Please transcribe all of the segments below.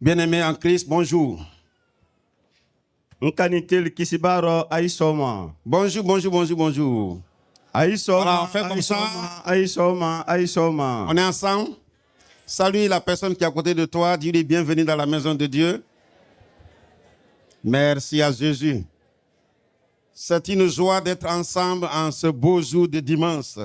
Bien-aimés en Christ, bonjour. Nkanitel kisibaro aisoma. Bonjour, bonjour, bonjour, bonjour. Aisoma. Voilà, on fait comme ça. Aisoma. On est ensemble. Salue la personne qui est à côté de toi. Dis-lui bienvenue dans la maison de Dieu. Merci à Jésus. C'est une joie d'être ensemble en ce beau jour de dimanche.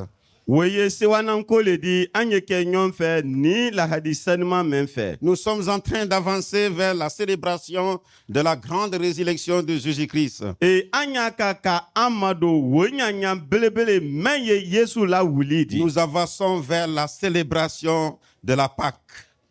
Voyez, c'est le dit, anyeke nyonfe ni la hadisanima menfe. Nous sommes en train d'avancer vers la célébration de la grande résurrection de Jésus-Christ. Et anyaka ka amado wonyanya belebele menye Yesu la wulidi. Nous avançons vers la célébration de la Pâque.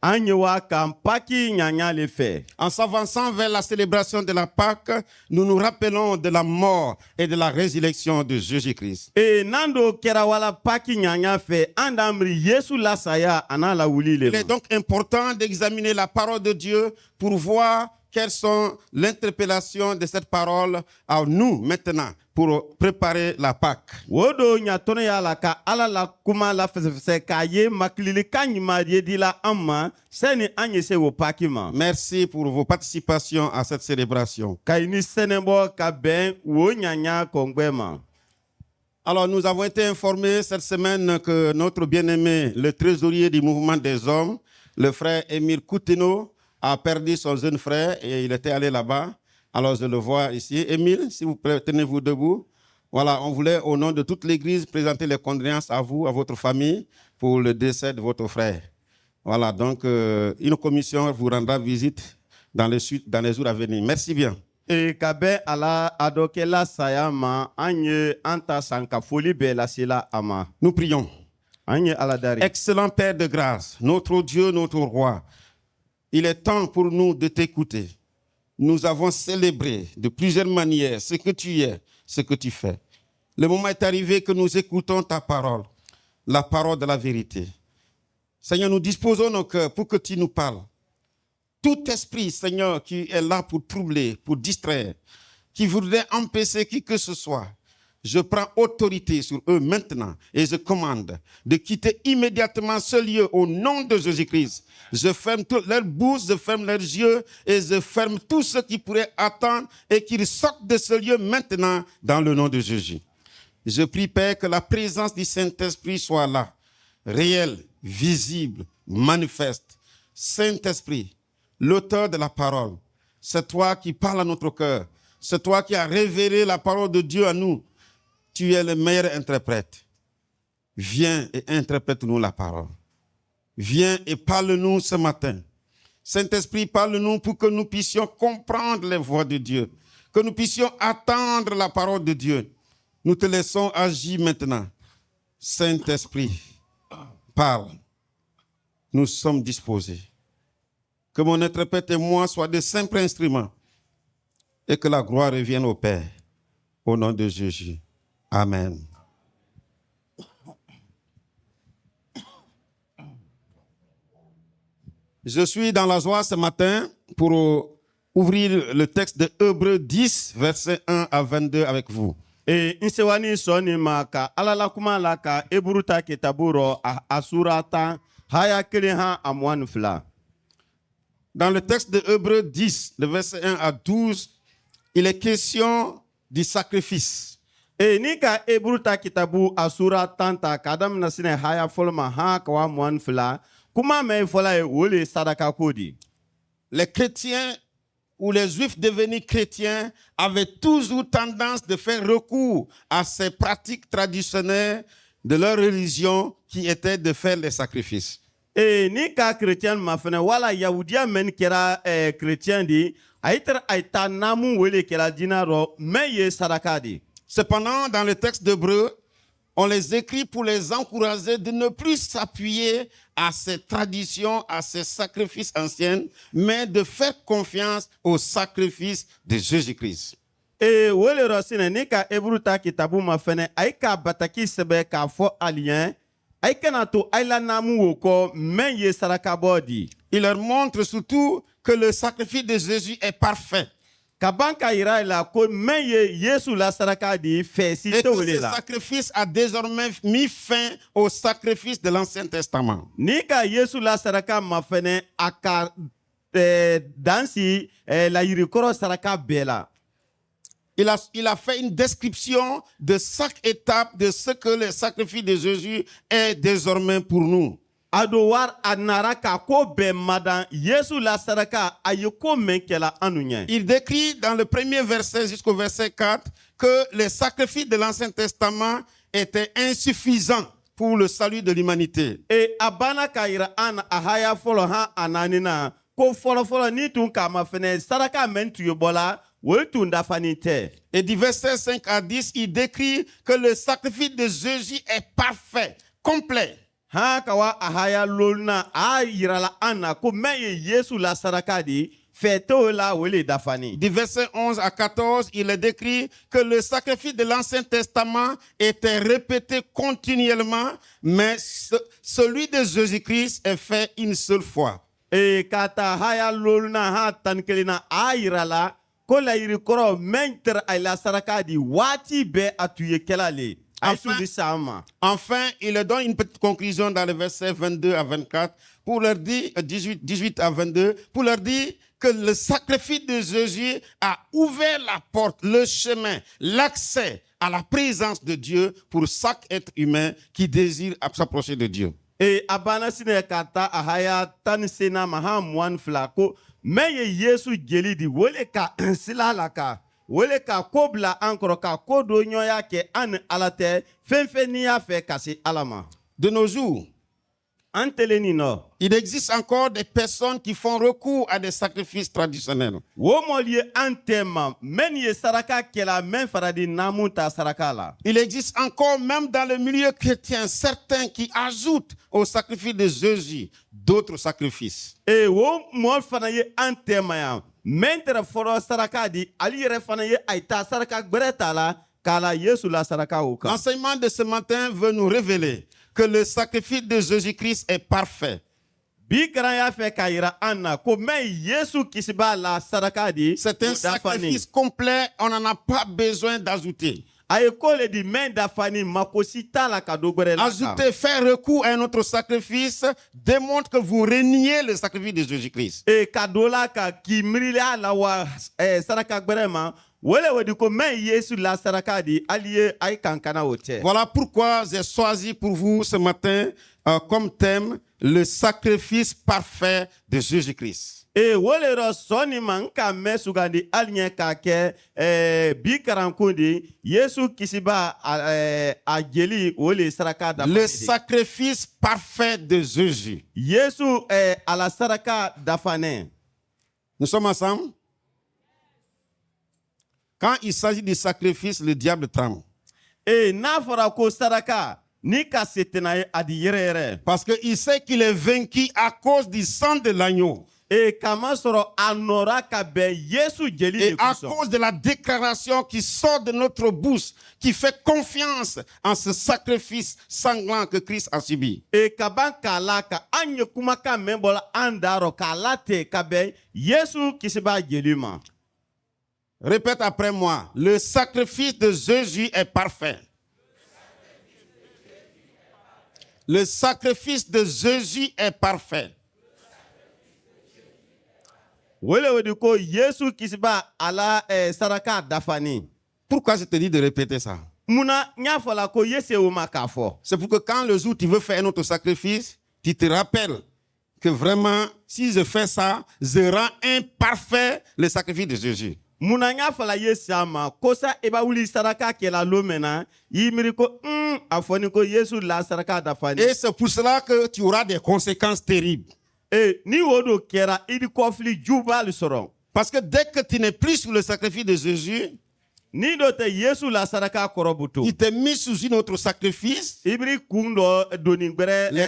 Anyewa kampaki nyanya le fait. En s'avançant vers la célébration de la Pâque, nous nous rappelons de la mort et de la résurrection de Jésus-Christ. Et nando kerawala paki nyanya fait andamri Yesu la saya anala wulile. Il est donc important d'examiner la parole de Dieu pour voir quelles sont l'interpellation de cette parole à nous maintenant pour préparer la Pâque. Wodo nyatono ya la ka ala la kuma la fese ka ye maklili kanyima di la amma seni anyese wo pakima. Merci pour vos participations à cette célébration. Kaini senebo ka ben wo nyanya kongbema. Alors nous avons été informés cette semaine que notre bien-aimé, le trésorier du mouvement des hommes, le frère Émile Coutineau, a perdu son jeune frère et il était allé là-bas. Alors je le vois ici. Émile, s'il vous plaît, tenez-vous debout. Voilà, on voulait au nom de toute l'Église présenter les condoléances à vous, à votre famille, pour le décès de votre frère. Voilà, donc une commission vous rendra visite dans les jours à venir. Merci bien. Et kabe ala adokela sayama anye anta sanka foli be la sila ama. Nous prions. Anye aladari. Excellent Père de grâce, notre Dieu, notre roi. Il est temps pour nous de t'écouter. Nous avons célébré de plusieurs manières ce que tu es, ce que tu fais. Le moment est arrivé que nous écoutons ta parole, la parole de la vérité. Seigneur, nous disposons nos cœurs pour que tu nous parles. Tout esprit, Seigneur, qui est là pour troubler, pour distraire, qui voudrait empêcher qui que ce soit, je prends autorité sur eux maintenant et je commande de quitter immédiatement ce lieu au nom de Jésus-Christ. Je ferme toute leur bouche, je ferme leurs yeux et je ferme tout ce qui pourrait attendre et qu'ils sortent de ce lieu maintenant dans le nom de Jésus. Je prie, Père, que la présence du Saint-Esprit soit là, réelle, visible, manifeste. Saint-Esprit, l'auteur de la parole, c'est toi qui parles à notre cœur. C'est toi qui as révélé la parole de Dieu à nous. Tu es le meilleur interprète. Viens et interprète-nous la parole. Viens et parle-nous ce matin. Saint-Esprit, parle-nous pour que nous puissions comprendre les voix de Dieu, que nous puissions attendre la parole de Dieu. Nous te laissons agir maintenant. Saint-Esprit, parle. Nous sommes disposés. Que mon interprète et moi soient de simples instruments et que la gloire revienne au Père. Au nom de Jésus. Amen. Je suis dans la joie ce matin pour ouvrir le texte de Hébreux 10, versets 1 à 22 avec vous. Et insewani soni maka alala kuma la ka eburuta kitaburo asurata haya keleha amwan fla. Dans le texte de Hébreux 10, le verset 1 à 12, il est question du sacrifice. E nika eburuta kitabu asura tanta kadam nasine haya folma ha kwa mwan fla kuma me fola e wole sadaka kodi. Les chrétiens ou les juifs devenus chrétiens avaient toujours tendance de faire recours à ces pratiques traditionnelles de leur religion qui étaient de faire les sacrifices. E nika chrétien mafene wala yahudia men kera chrétien di aiter aita namu wole kera dinaro meye sadaka di. Cependant, dans le texte d'Hébreux, on les écrit pour les encourager de ne plus s'appuyer à ces traditions, à ces sacrifices anciens, mais de faire confiance au sacrifice de Jésus-Christ. Et wole rosine nika ebruta kitabu mafene aika bataki sebe ka fo alien aika na to aila namu woko meye sadaka bodi. Il leur montre surtout que le sacrifice de Jésus est parfait. Kabanka ira la ko meye Yesu la saraka di fesi Et to que ce la. sacrifice a désormais mis fin au sacrifice de l'Ancien Testament. Nika Yesu la saraka mafene aka dansi layiri kɔrɔ saraka bɛɛ la. Il a fait une description de chaque étape de ce que le sacrifice de Jésus est désormais pour nous. Ado war a nara ka ko bɛɛ madan Yesu la saraka a ye ko min kɛla anu ɲɛ. Il décrit dans le premier verset jusqu'au verset 4 que les sacrifices de l'Ancien Testament étaient insuffisants pour le salut de l'humanité. E a banna ka yira an a haya fɔlɔ han a naani na ko fɔlɔfɔlɔ ni tun kama fɛnɛ saraka min tun ye bɔla o tun dafani tɛ. Et du verset 5 à 10, il décrit que le sacrifice de Jésus est parfait, complet. Han kawa a haya loluna a yirala an na ko mɛ ye Yesu la saraka di fɛtɛw la o le dafani. Du verset 11 à 14, il est décrit que le sacrifice de l'Ancien Testament était répété continuellement, mais celui de Jésus-Christ est fait une seule fois. E kata haya loluna ha tan kelina a yirala ko la yiri kɔrɔ mɛ tɛrɛ a la saraka di waati bɛɛ a tun ye kɛla le. Enfin, il leur donne une petite conclusion dans le verset 22 à 24, pour leur dire, 18 à 22, pour leur dire que le sacrifice de Jésus a ouvert la porte, le chemin, l'accès à la présence de Dieu pour chaque être humain qui désire s'approcher de Dieu. Et abana sine kata ahaya tan sena mahamwan flako, mais Yesu geli di wole ka silalaka. Wele ka kobla ankoro ka kodo nyoya ke an alate fenfe ni ya fe kasi alama. De nos jours, il existe encore des personnes qui font recours à des sacrifices traditionnels. Il existe encore, même dans le milieu chrétien, certains qui ajoutent au sacrifice de Jésus d'autres sacrifices. L'enseignement de ce matin veut nous révéler que le sacrifice de Jésus-Christ est parfait. C'est un sacrifice complet, on n'en a pas besoin d'ajouter. Ajouter, faire recours à un autre sacrifice démontre que vous reniez le sacrifice de Jésus-Christ. Voilà pourquoi j'ai choisi pour vous ce matin comme thème le sacrifice parfait de Jésus-Christ. Le sacrifice parfait de Jésus. Nous sommes ensemble? Quand il s'agit du sacrifice, le diable tremble. Parce qu'il sait qu'il est vaincu à cause du sang de l'agneau. Et à cause de la déclaration qui sort de notre bouche, qui fait confiance en ce sacrifice sanglant que Christ a subi. Répète après moi, le sacrifice de Jésus est parfait. Le sacrifice de Jésus est parfait. Pourquoi je te dis de répéter ça? C'est pour que quand le jour tu veux faire un autre sacrifice, tu te rappelles que vraiment, si je fais ça, je rends imparfait le sacrifice de Jésus. Et c'est pour cela que tu auras des conséquences terribles. Parce que dès que tu n'es plus sur le sacrifice de Jésus, il t'est mis sous un autre sacrifice, les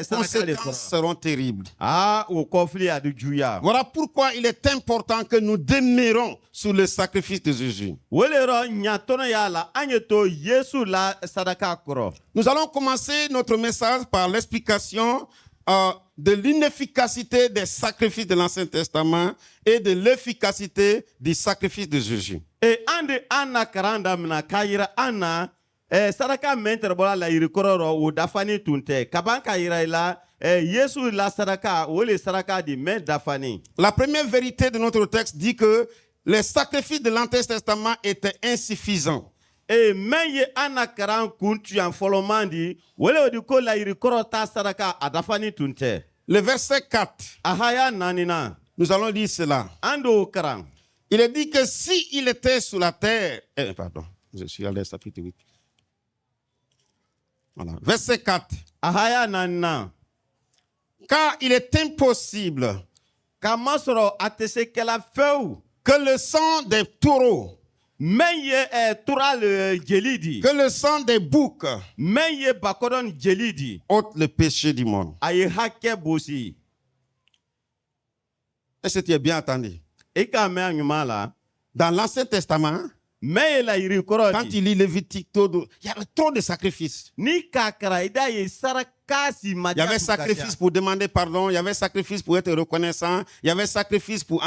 conséquences seront terribles. Voilà pourquoi il est important que nous demeurons sur le sacrifice de Jésus. Nous allons commencer notre message par l'explication de l'inefficacité des sacrifices de l'Ancien Testament et de l'efficacité du sacrifice de Jésus. Yesu la saraka o le saraka di men dafani. La première vérité de notre texte dit que les sacrifices de l'Ancien Testament étaient insuffisants. Men ye anakaran kuntu yan foloman di wele odi ko la yiri korota saraka adafani tunte. Le verset 4, Ahaya nanina nous allons lire cela. ando karan. Il est dit que si il était sur la terre, je suis allé au chapitre 8. Voilà. Verset 4. Ahaya nanina Car il est impossible kamasoro atese kala feu que le sang des taureaux, men ye tural jelidi que le sang des boucs men ye bakodon jelidi ôte le péché du monde. aye hake bosi. Est-ce que tu as bien entendu? Ika me anyuma la Dans l'Ancien Testament, men ye la yiri koro quand di il lit Lévitique, il y avait trop de sacrifices. ni kakara ida ye saraka si Il y madia avait sacrifice pour demander pardon, il y avait sacrifice pour être reconnaissant, il y avait sacrifice pour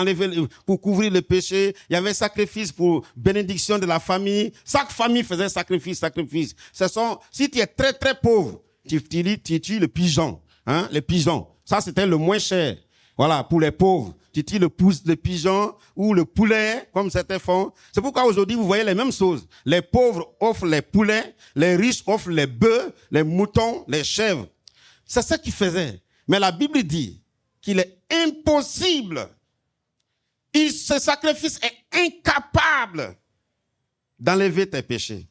pour couvrir le péché, il y avait sacrifice pour bénédiction de la famille. Chaque famille faisait sacrifice. Si tu es très très pauvre, tu tues le pigeon, hein, les pigeons. Ça c'était le moins cher. Voilà, pour les pauvres. Tu tues le pigeon ou le poulet, comme certains font. C'est pourquoi aujourd'hui, vous voyez les mêmes choses. Les pauvres offrent les poulets, les riches offrent les bœufs, les moutons, les chèvres. C'est ça qu'ils faisaient. Mais la Bible dit qu'il est impossible. Ce sacrifice est incapable d'enlever tes péchés.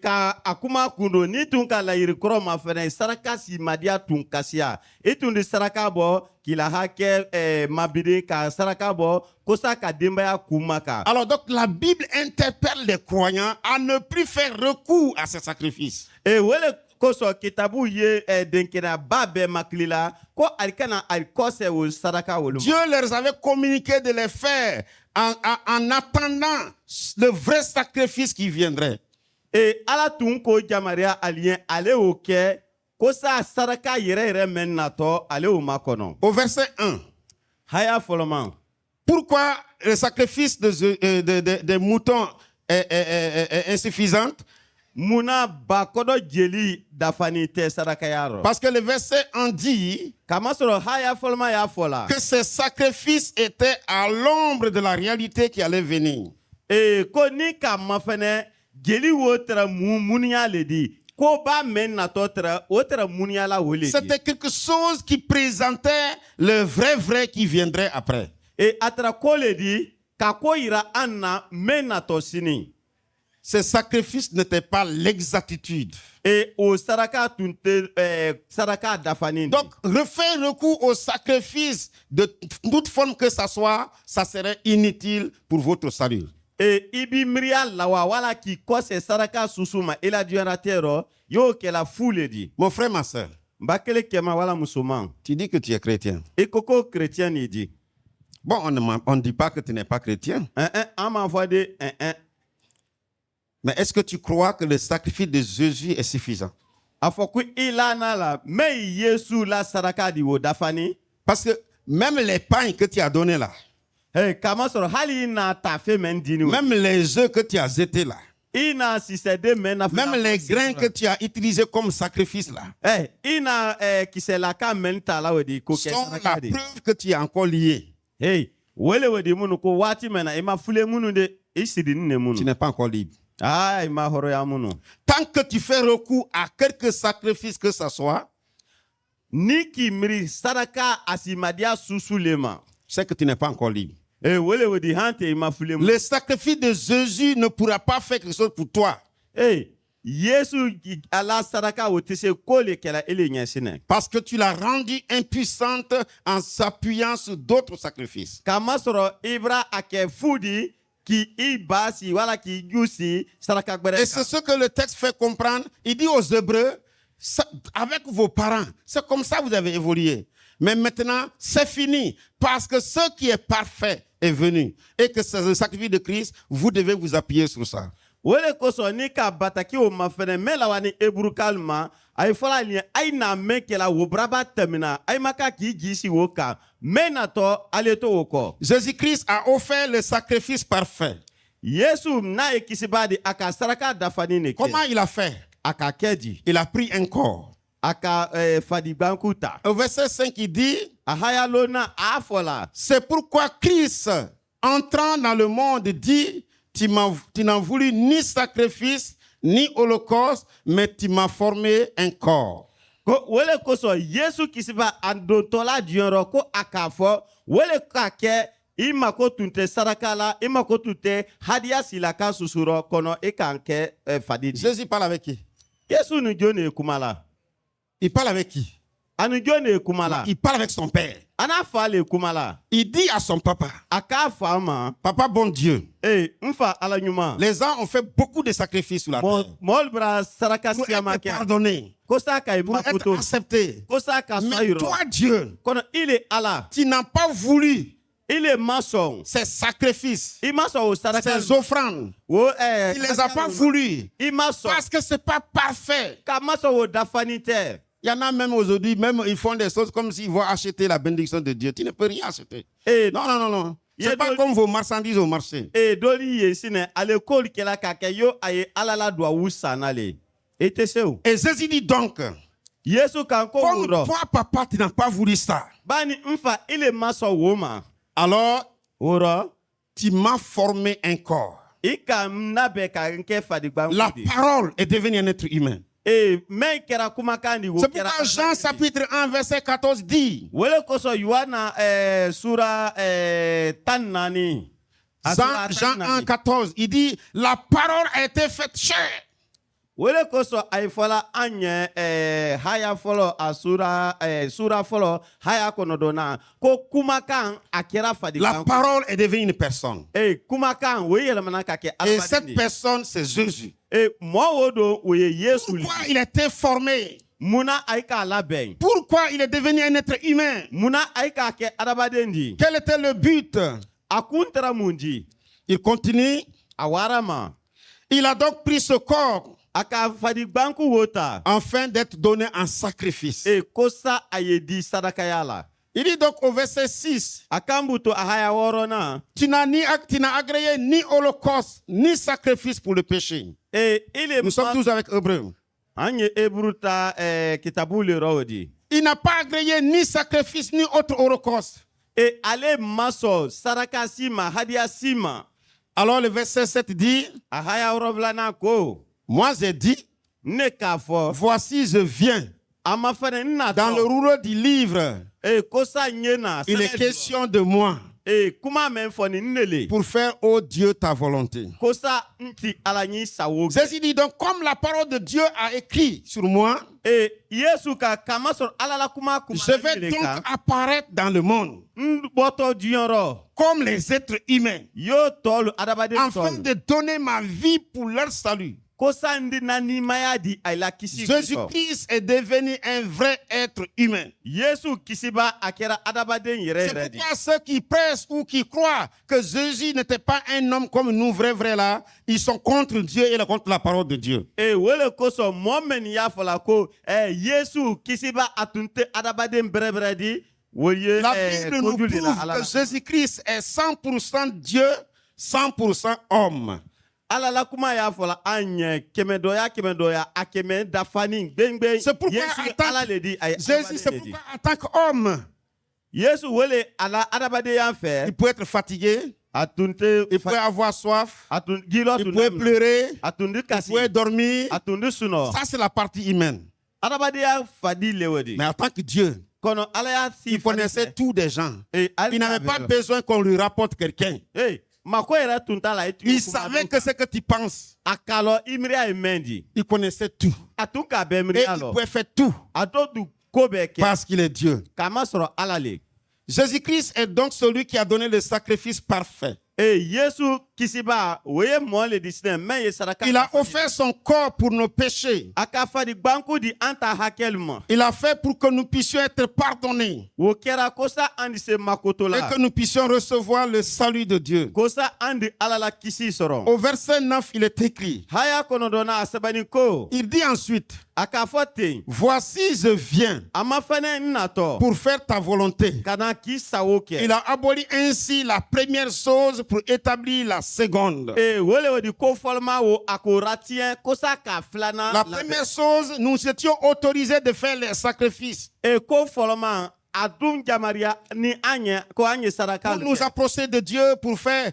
ka akuma kundo ni tun ka la yiri koro ma fene saraka si madia tun kasia etun de saraka bo kila hake mabide ka saraka bo kosa ka dembaya kumaka. Alors donc la Bible interpelle les croyants à ne plus faire recours à ces sacrifices. Wele koso kitabu ye denkena babe maklila ko alikana alikose wo saraka wolu. Dieu leur avait communiqué de les faire en attendant le vrai sacrifice qui viendrait. Ala tun ko jamaria alien ale o ke kosa saraka yere men nato ale o makono. Au verset 1. Haya foloman. Pourquoi le sacrifice des moutons est insuffisant? Muna bakodo jeli dafani te saraka yaro. Parce que le verset 1 dit Kamasoro haya folma ya fola. que ces sacrifices étaient à l'ombre de la réalité qui allait venir. Ko ni ka mafene jeli wotra munia ledi. Ko ba men na totra otra munia la wole. C'était quelque chose qui présentait le vrai qui viendrait après. Atra ko ledi ka ko ira anna men na to sini. Ces sacrifices n'étaient pas l'exactitude. Au saraka tunte saraka dafani. Donc, refaire recours au sacrifice de toute forme que ça soit, ça serait inutile pour votre salut. Ibi mria lawa wala ki kose saraka susuma ila duanatero yo ke la foule di. Mon frère, ma soeur, Mbakele kema wala musulman. tu dis que tu es chrétien. Koko chrétien ni di. Bon, on ne dit pas que tu n'es pas chrétien. Ama voide Mais est-ce que tu crois que le sacrifice de Jésus est suffisant? Afoku ilana la me Yesu la saraka di wo dafani. Parce que même les pains que tu as donnés là, Kama soro hali na tafe men dini. même les œufs que tu as jetés là, Ina sisede men na. même les grains que tu as utilisés comme sacrifice là, Ina kisela ka men tala wedi ko ke sont la saraka di. preuve que tu es encore lié. Wele wedi munu ko wati mena ima fule munu de isidi ne Tu munu. n'es pas encore libre. Ima horo ya munu. Tant que tu fais recours à quelque sacrifice que ce soit, Niki mri saraka asimadia susulema. c'est que tu n'es pas encore libre. Wele wedi hante ima fule munu. Le sacrifice de Jésus ne pourra pas faire quelque chose pour toi. Yesu ala saraka otese kole kela ele nyesine. Parce que tu l'as rendue impuissante en s'appuyant sur d'autres sacrifices. Kama soro ibra ake fudi ki ibasi wala ki yusi saraka gbere. Et c'est ce que le texte fait comprendre. Il dit aux Hébreux, avec vos parents, c'est comme ça que vous avez évolué. Mais maintenant, c'est fini. Parce que ce qui est parfait est venu. Et que c'est le sacrifice de Christ, vous devez vous appuyer sur ça. Wele koso ni ka bataki o mafene mela wani ebru kalma ay fala ni ay na mekela wo braba temina ay maka ki gisi woka menato aleto woko. Jésus-Christ a offert le sacrifice parfait. Yesu na ekisibadi aka saraka dafani ne. Comment il a fait? Aka kedi. Il a pris un corps. aka fadigbanku ta. Au verset 5, il dit, Ahaya lona afola. c'est pourquoi Christ, entrant dans le monde, dit, tu n'as voulu ni sacrifice, ni holocauste, mais tu m'as formé un corps. Ko wele koso Yesu kisiba andotola dioro ko akafo wele kake imako tunte sarakala imako tunte hadia silaka susuro kono ekanke fadidi. Jésus parle avec qui? Yesu nu jone kumala. Il parle avec qui? Anu jone kumala. Il parle avec son père. Ana fale kumala. Il dit à son papa, Aka fama. papa bon Dieu, Mfa ala nyuma. les gens ont fait beaucoup de sacrifices sur la terre. Mol bra saraka Pour siama être ke. pardonné, Kosa ka pour être imakoto. accepté. Kosa ka Mais sayuro. toi, Dieu, Kono ile ala. tu n'as pas voulu Ile mason. ces sacrifices, Imaso o saraka. ces offrandes. Wo Tu ne les as pas voulu Imaso. parce que ce n'est pas parfait. Kamaso o dafanite. Il y en a même aujourd'hui, même ils font des choses comme s'ils vont acheter la bénédiction de Dieu. Tu ne peux rien acheter. Non, non, non, non. Ce n'est pas comme vos marchandises au marché. Doli yesine ale kol kela kake yo aye alala doa wusanale. Eteseu. Et Jésus dit donc, Yesu kanko comme wuro. toi, papa, tu n'as pas voulu ça. Bani mfa ile maso woma. Alors, Wuro. tu m'as formé un corps. Ika mnabe ka nke fadigba. La parole est devenue un être humain. Men kera kumakandi wo C'est kera. pourquoi Jean chapitre 1 verset 14 dit, Wele koso yuana sura tannani. Jean 1 14, il dit, la parole a été faite chair. Wele koso aifola anye haya folo asura sura folo haya konodona ko kumakan akira fadigba. La parole est devenue une personne. Kumakan we yelamana kake Et cette personne, c'est Jésus. Moi wodo we Yesu. Pourquoi il a été formé? Muna aika laben. Pourquoi il est devenu un être humain? Muna aika ke adabadendi. Quel était le but? Akuntra mundi. Il continue. Awarama. Il a donc pris ce corps Aka fadigbanku wota. afin d'être donné en sacrifice. Kosa ayedi sadakayala. Il dit donc au verset 6, Akambuto ahaya worona. tu n'as agréé ni holocauste, ni sacrifice pour le péché. Nous sommes tous avec Hébreux. Anye ebruta kitabule rawdi. Il n'a pas agréé ni sacrifice, ni autre holocauste. Ale maso sarakasima hadiasima. Alors le verset 7 dit, Ahaya worovlana ko. moi j'ai dit, Nekafo. voici je viens. Amafane nna. Dans le rouleau du livre, Kosa nyena. il est question de moi Kuma menfoni nnele. pour faire, ô Dieu, ta volonté. Kosa nti alanyi sawo. Jésus dit donc, comme la parole de Dieu a écrit sur moi, Yesu ka kamasor alala kuma kuma. je vais donc apparaître dans le monde Boto dioro. comme les êtres humains, Yo tolu adabade afin tolu. de donner ma vie pour leur salut. Kosa ndi nani mayadi ayla kisi. Jésus-Christ est devenu un vrai être humain. Yesu kisiba akera adabade yere C'est redi. pourquoi ceux qui pressent ou qui croient que Jésus n'était pas un homme comme nous, vrai là, ils sont contre Dieu et contre la parole de Dieu. Wele koso momen ya fola ko Yesu kisiba atunte adabade mbrebredi. La Bible nous prouve que Jésus-Christ est 100% Dieu, 100% homme. Alala kuma ya fola anye kemedoya akeme dafani gbengbe. C'est pourquoi Yesu en tant ala ledi ay Jésus, c'est pourquoi en tant qu'homme, Yesu wele ala adabade ya fe. il peut être fatigué, Atunte il peut avoir soif, gilo il peut pleurer, atunde il kasi. peut dormir. Atunde suno. Ça, c'est la partie humaine. Adabade ya fadi lewedi. Mais en tant que Dieu, Kono ala ya si il connaissait tous des gens. Il Il n'avait pas besoin qu'on lui rapporte quelqu'un. Il savait que ce que tu penses. Akalo imria emendi. Il connaissait tout. Atuka Et bemri il alo. pouvait faire tout Atodu kobeke. parce qu'il est Dieu. Kamasoro alale. Jésus-Christ est donc celui qui a donné le sacrifice parfait. Yesu kisiba weye mole disne meye saraka. Il a offert son corps pour nos péchés. Akafadi banku di anta hakelma. Il a fait pour que nous puissions être pardonnés Wokera kosa andi se et makotola. que nous puissions recevoir le salut de Dieu. Kosa andi alala kisi soron. Au verset 9, il est écrit, Haya konodona asabani ko. il dit ensuite, Akafote. voici je viens Amafane nato. pour faire ta volonté. Kana ki sawoke. Il a aboli ainsi la première chose pour établir la seconde. E wole wodi ko folma wo ako ratien ko sa ka flana. La première chose, nous étions autorisés de faire les sacrifices. E ko folma adum jamaria ni anye ko anye saraka. Pour nous approcher de Dieu, pour faire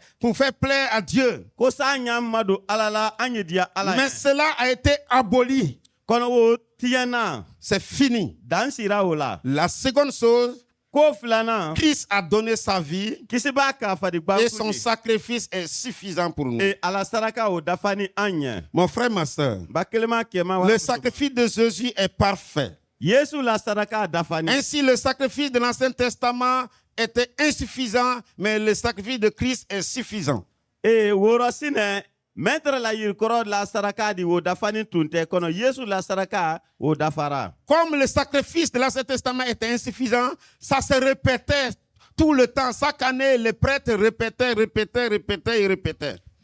plaire à Dieu. Ko sa anya madu alala anye dia ala. Mais cela a été aboli. Kono wo tiana. C'est fini. Dan sira wola. La seconde chose, Ko flana. Christ a donné sa vie Kisiba ka fadi gba. et son sacrifice est suffisant pour nous. E ala saraka o dafani anye. Mon frère, ma soeur, Bakelema kema wa. le sacrifice de Jésus est parfait. Yesu la saraka dafani. Ainsi, le sacrifice de l'Ancien Testament était insuffisant, mais le sacrifice de Christ est suffisant. E worosine maître la yirkoro la saraka di wo dafani tunte kono Yesu la saraka o dafara. Comme le sacrifice de l'Ancien Testament était insuffisant, ça se répétait tout le temps. Chaque année, les prêtres répétaient.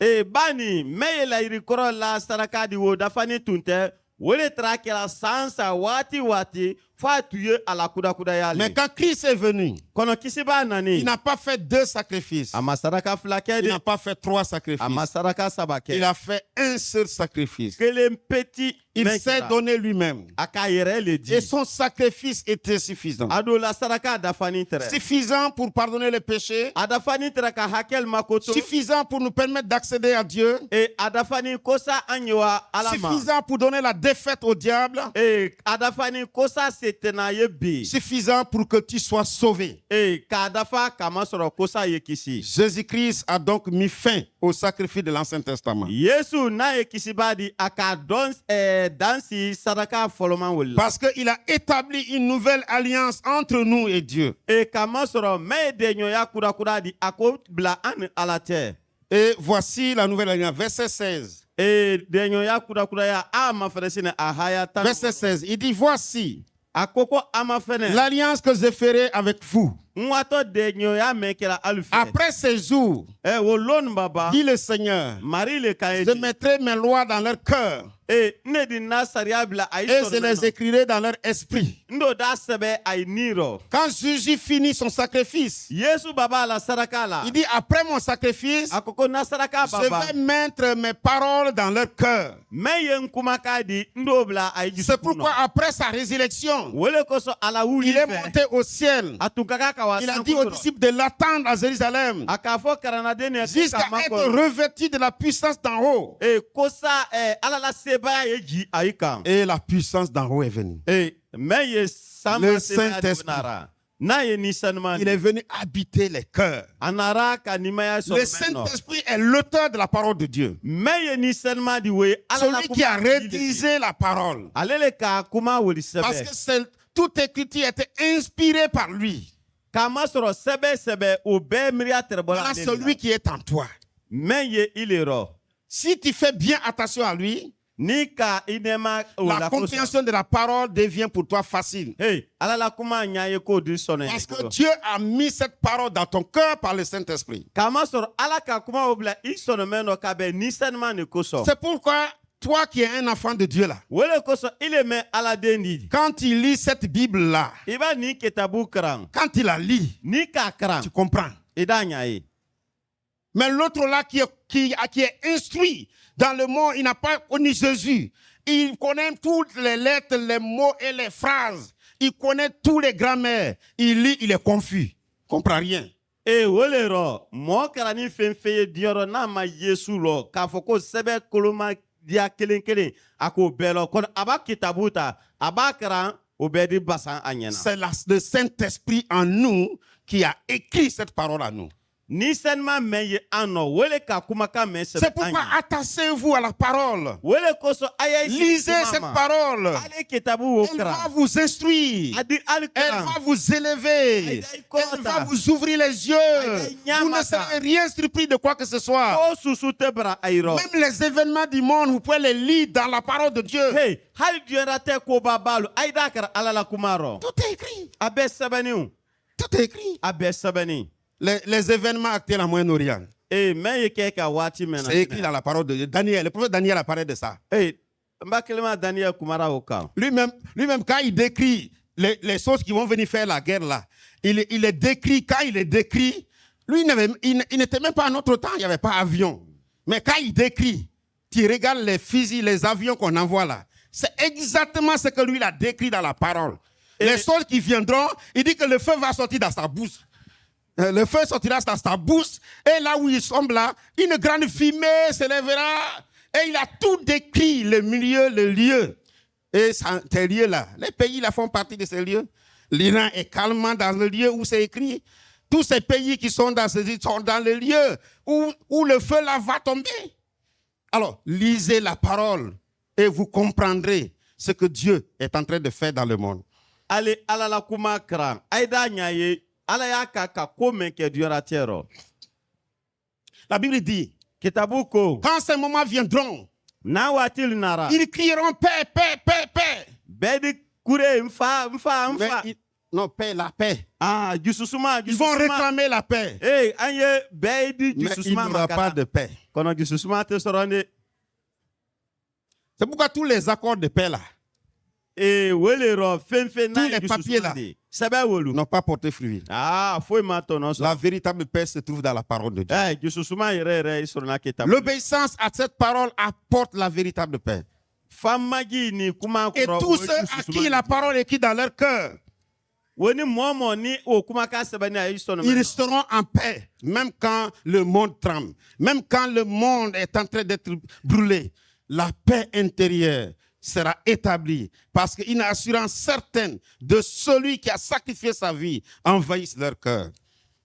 E bani meye la yirkoro la saraka di wo dafani tunte wole trakela sansa wati fa tuye ala kuda yale. Mais quand Christ est venu, Kono kisiba nani. il n'a pas fait 2 sacrifices. Ama saraka Il flakede. n'a pas fait 3 sacrifices. Ama saraka sabake. Il a fait un seul sacrifice. Kele petit. Il s'est donné lui-même. Aka yere le di. Et son sacrifice était suffisant. Ado la saraka dafani tere. Suffisant pour pardonner les péchés. Adafani tere ka hakel makoto. Suffisant pour nous permettre d'accéder à Dieu. E adafani kosa anyewa alama. Suffisant pour donner la défaite au diable. E adafani kosa setena yebi. Suffisant pour que tu sois sauvé. E ka adafa kama soro kosa yekisi. Jésus-Christ a donc mis fin au sacrifice de l'Ancien Testament. Yesu na yekisi badi aka don dansi sadaka foloman wala. Parce qu'il a établi une nouvelle alliance entre nous et Dieu. E kama soro me de nyoya kura di ako bla an alate. Et voici la nouvelle alliance, verset 16. E de nyoya kura ya ama feresine ahaya tan. Verset 16, il dit, voici Akoko ama fene. l'alliance que je ferai avec vous. Mwato de nyoya mekela alfe. Après ces jours, E wolon baba. dit le Seigneur, Marie le je kaedi. mettrai mes lois dans leur cœur E ne di na saria bla ay et je les écrirai dans leur esprit. Ndo da sebe ay niro. Quand Jésus finit son sacrifice, Yesu baba la saraka la. il dit, après mon sacrifice, Akoko na saraka je baba. vais mettre mes paroles dans leur cœur. Me yen kumaka di ndo bla ay C'est pourquoi après sa résurrection, wole koso ala wuli il est fe. monté au ciel. Atukaka ka Il a dit aux disciples de l'attendre à Jérusalem Akafo karanade ne jusqu'à être revêtu de la puissance d'en haut. E kosa ala la seba yeji ayika. Et la puissance d'en haut est venue. E me ye Le sama seba Saint-Esprit. nara. Na ye nisanman. Il est venu habiter les cœurs. Anara ka nimaya so Le menno. Saint-Esprit est l'auteur de la parole de Dieu. Me ye nisanman di we ala la Celui qui a rédigé la parole. alele ka kuma woli sebe. Parce que toute écriture était inspirée par lui. Kama soro sebe o be miria terbola. Voilà celui qui est en toi. Me ye ilero. Si tu fais bien attention à lui, Ni ka inema o la la kosa. compréhension de la parole devient pour toi facile. Hey, ala la kuma nyaye ko di sono. Parce que Dieu a mis cette parole dans ton cœur par le Saint-Esprit. Kama soro ala ka kuma obla isono meno ka be nisanman ni koso. C'est pourquoi toi qui es un enfant de Dieu là, Wele koso ile me ala dendi. quand il lit cette Bible-là, Iba ni kitabu kran. quand il la lit, Ni ka kran. tu comprends. Ida nyaye. Mais l'autre là qui est instruit dans le monde, il n'a pas connu Jésus. Il connaît toutes les lettres, les mots et les phrases. Il connaît tous les grammaires. Il lit, il est confus. Il ne comprend rien. E wele ro mo karani fenfeye dioro na ma Yesu lo ka foko sebe koloma dia kelen ako belo kon aba kitabuta aba kran obedi basan anyena. C'est le Saint-Esprit en nous qui a écrit cette parole à nous. Ni senma meye ano wele ka kuma ka me sebe. C'est pourquoi attachez-vous à la parole. Wele koso aya Lisez cette parole. Ale kitabu wo Elle va kran. vous instruire. Adi al Elle kran. va vous élever. Elle va vous ouvrir les yeux. Vous ne serez rien surpris de quoi que ce soit. O susu tebra ayro. Même les événements du monde, vous pouvez les lire dans la parole de Dieu. Hey, hal diora te ko babalu ay dakar ala la kumaro. Tout est écrit. Abe sabani. Tout est écrit. Abe sabani. Les événements actuels en Moyen-Orient, Eh, mais keka wati mena. c'est écrit dans la parole de Dieu. Daniel, le prophète Daniel a parlé de ça. Eh, mbakelema Daniel kumara oka. Lui-même, quand il décrit les choses qui vont venir faire la guerre là, il est décrit, quand il est décrit, Lui, il n'était même pas à notre temps, il n'y avait pas avion. Mais quand il décrit, tu regardes les fusils, les avions qu'on envoie là, c'est exactement ce que lui il a décrit dans la parole. Les choses qui viendront, il dit que le feu va sortir dans sa bouche. Le feu sortira dans sa bouche, et là où il semble là, une grande fumée s'élèvera. Et il a tout décrit, le milieu, le lieu. Et ces lieux-là, les pays là font partie de ces lieux. L'Iran est calmement dans le lieu où c'est écrit. Tous ces pays qui sont dans ces îles sont dans le lieu où le feu là va tomber. Alors, lisez la parole et vous comprendrez ce que Dieu est en train de faire dans le monde. Allez, alala kuma kran. Aïda nyaye, alaya kaka kome ke duratero. La Bible dit, Kitabuko. quand ces moments viendront, Na watil nara. ils crieront paix, paix, paix, paix. Bedi kure mfa. Non, paix, la paix. Ah, jususuma. Ils vont réclamer la paix. Hey, anye bedi Mais il jususuma n'y aura pas de paix. Kono jususuma te sorande. C'est pourquoi tous les accords de paix là Welero fenfe na les papiers là Sebe wolu. n'ont pas porté fruit. Ah, foi maton so. La véritable paix se trouve dans la parole de Dieu. Eh, jususuma yere sorna kitabu. L'obéissance à cette parole apporte la véritable paix. Famagi ni kuma Et tous ceux à qui la parole est écrite dans leur cœur, Woni momo ni o kuma ka sebani ay sono. ils resteront en paix, même quand le monde tremble, même quand le monde est en train d'être brûlé. La paix intérieure sera établie parce qu'une assurance certaine de celui qui a sacrifié sa vie envahisse leur cœur.